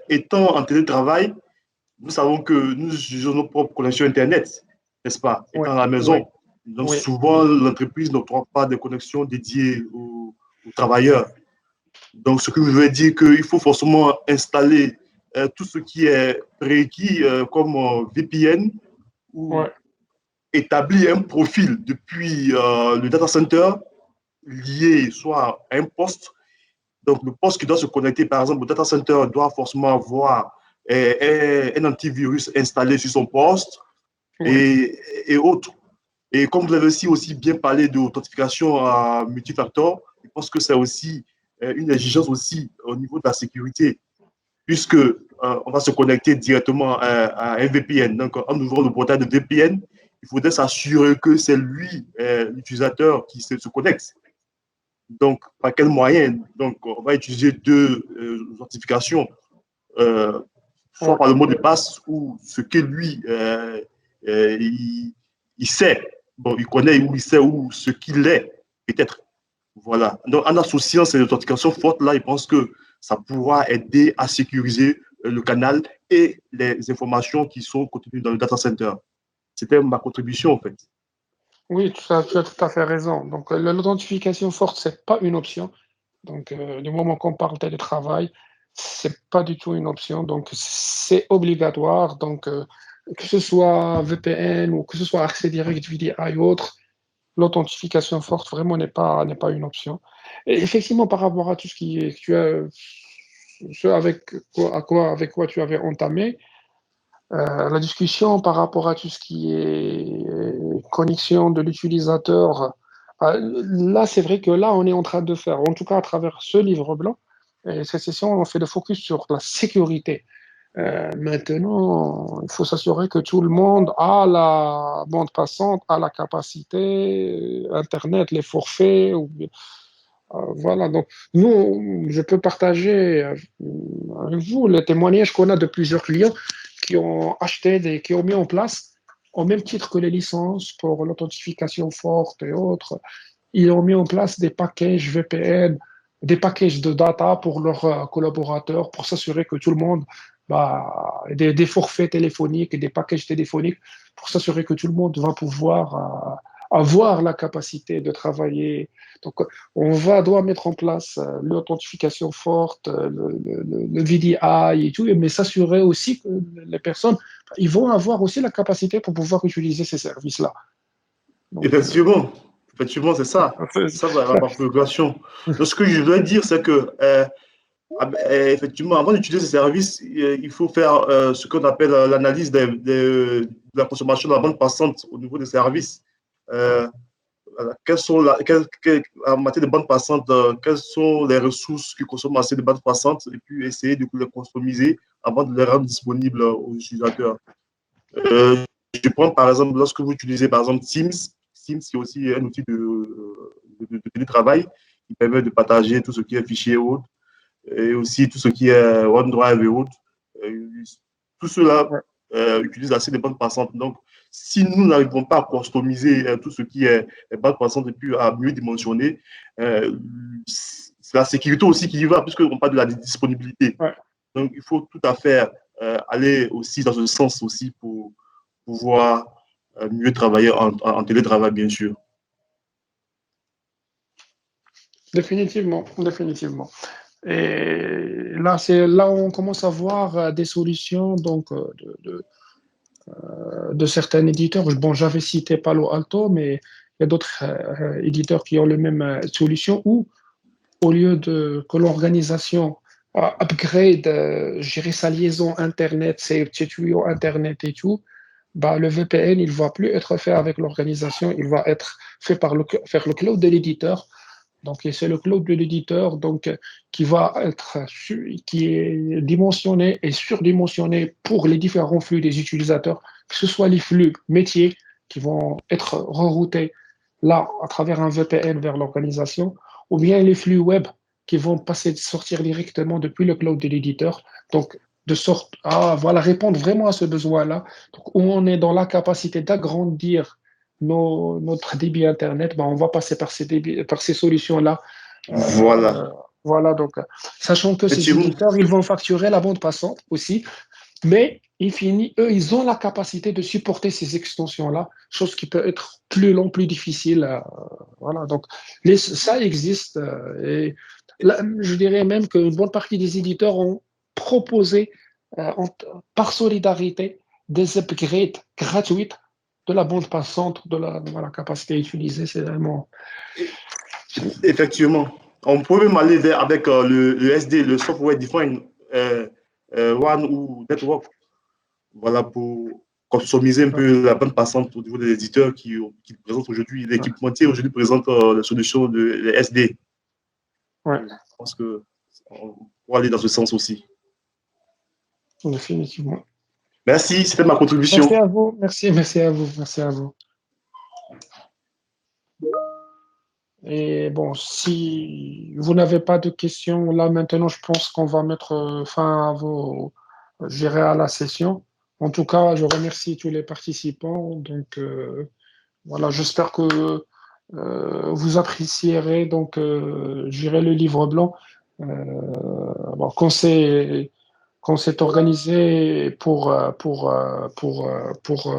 étant en télétravail, nous savons que nous utilisons nos propres connexions Internet, n'est-ce pas? Oui, Étant à la oui, maison. Donc, oui, souvent, l'entreprise n'octroie pas de connexions dédiées aux travailleurs. Donc, ce que je veux dire, qu'il faut forcément installer tout ce qui est prérequis comme VPN ou oui, établir un profil depuis le data center lié soit à un poste. Donc, le poste qui doit se connecter, par exemple, au data center doit forcément avoir un antivirus installé sur son poste oui, et, et autres. Et comme vous avez aussi bien parlé d'authentification à multifactor, je pense que c'est aussi une exigence aussi au niveau de la sécurité, puisque on va se connecter directement à un VPN. Donc, en ouvrant le portail de VPN, il faudrait s'assurer que c'est lui, l'utilisateur, qui se connecte. Donc, par quel moyen? Donc, on va utiliser deux authentifications, euh, soit oui. par le mot de passe ou ce que lui, euh, il, il sait. Bon, il connaît ou il sait où ce qu'il est, peut-être. Voilà. Donc, en associant ces authentifications fortes-là, je pense que ça pourra aider à sécuriser le canal et les informations qui sont contenues dans le data center. C'était ma contribution, en fait. Oui, tu as tout à fait raison. Donc, l'authentification forte, c'est pas une option. Donc, du moment qu'on parle télétravail, c'est pas du tout une option. Donc, c'est obligatoire. Donc, que ce soit VPN ou que ce soit accès direct, VDI ou autre, l'authentification forte vraiment n'est pas une option. Et effectivement, par rapport à tout ce qui est, ce avec quoi tu avais entamé, la discussion par rapport à tout ce qui est connexion de l'utilisateur, là, c'est vrai que là, on est en train de faire, en tout cas à travers ce livre blanc, et cette session, on fait le focus sur la sécurité. Maintenant, il faut s'assurer que tout le monde a la bande passante, a la capacité, Internet, les forfaits. Voilà, donc nous, je peux partager avec vous les témoignages qu'on a de plusieurs clients qui ont acheté, qui ont mis en place, au même titre que les licences pour l'authentification forte et autres, ils ont mis en place des packages VPN, des packages de data pour leurs collaborateurs, pour s'assurer que tout le monde, des forfaits téléphoniques et des packages téléphoniques, pour s'assurer que tout le monde va pouvoir avoir la capacité de travailler. Donc, doit mettre en place l'authentification forte, le VDI et tout, mais s'assurer aussi que les personnes, ils vont avoir aussi la capacité pour pouvoir utiliser ces services-là. Donc, Effectivement, effectivement, c'est ça. C'est ça ma préoccupation. Donc, ce que je voulais dire, c'est que effectivement, avant d'utiliser ces services, il faut faire ce qu'on appelle l'analyse de la consommation de la bande passante au niveau des services. Euh, quelles sont en matière de bande passante, quelles sont les ressources qui consomment assez de bande passante et puis essayer de les customiser avant de les rendre disponibles aux utilisateurs. Euh, je prends par exemple, lorsque vous utilisez par exemple Teams, Teams qui est aussi un outil de télétravail qui permet de partager tout ce qui est fichier autres et aussi tout ce qui est OneDrive et autres. Euh, tout cela ouais. utilise assez de bandes passantes. Donc, si nous n'arrivons pas à customiser tout ce qui est bandes passantes et puis à mieux dimensionner, c'est la sécurité aussi qui y va, puisqu'on parle de la disponibilité. Ouais. Donc, il faut tout à fait aller aussi dans ce sens aussi pour pouvoir mieux travailler en télétravail, bien sûr. Définitivement, définitivement. Et là, c'est là où on commence à voir des solutions donc, de certains éditeurs. Bon, j'avais cité Palo Alto, mais il y a d'autres éditeurs qui ont les mêmes solutions où, au lieu que l'organisation upgrade, gérer sa liaison Internet, ses tuyaux Internet et tout, le VPN, il ne va plus être fait avec l'organisation, il va être fait faire le cloud de l'éditeur. Donc, c'est le cloud de l'éditeur donc, qui est dimensionné et surdimensionné pour les différents flux des utilisateurs, que ce soit les flux métiers qui vont être reroutés là, à travers un VPN vers l'organisation, ou bien les flux web qui vont sortir directement depuis le cloud de l'éditeur. Donc, de sorte à voilà, répondre vraiment à ce besoin-là. Donc, où on est dans la capacité d'agrandir notre débit Internet, ben, on va passer par ces solutions-là. Voilà. Voilà, donc, sachant que ces Effectivement, éditeurs, ils vont facturer la bande passante aussi, mais in fine, eux, ils ont la capacité de supporter ces extensions-là, chose qui peut être plus long, plus difficile. Voilà, donc ça existe. Et là, je dirais même qu'une bonne partie des éditeurs ont proposé, par solidarité, des upgrades gratuites de la bande passante, de la capacité utilisée. C'est vraiment. effectivement. On peut même aller avec le SD, le Software Defined WAN ou Network. Voilà, pour customiser un peu la bande passante au niveau des éditeurs qui présentent aujourd'hui, l'équipementier aujourd'hui présente la solution de SD. Ouais, Je pense que on pourra aller dans ce sens aussi. définitivement. Merci, c'était ma Merci contribution. à vous. Merci à vous. Merci à vous. Et bon, si vous n'avez pas de questions, là maintenant, je pense qu'on va mettre fin à je dirais à la session. En tout cas, je remercie tous les participants. Donc, voilà, j'espère que vous apprécierez donc, je dirais le livre blanc bon, qu'on s'est organisé pour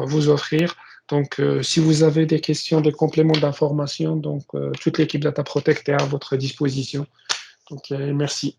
vous offrir. Donc, si vous avez des questions, des compléments d'information, donc toute l'équipe Data Protect est à votre disposition. Donc, merci.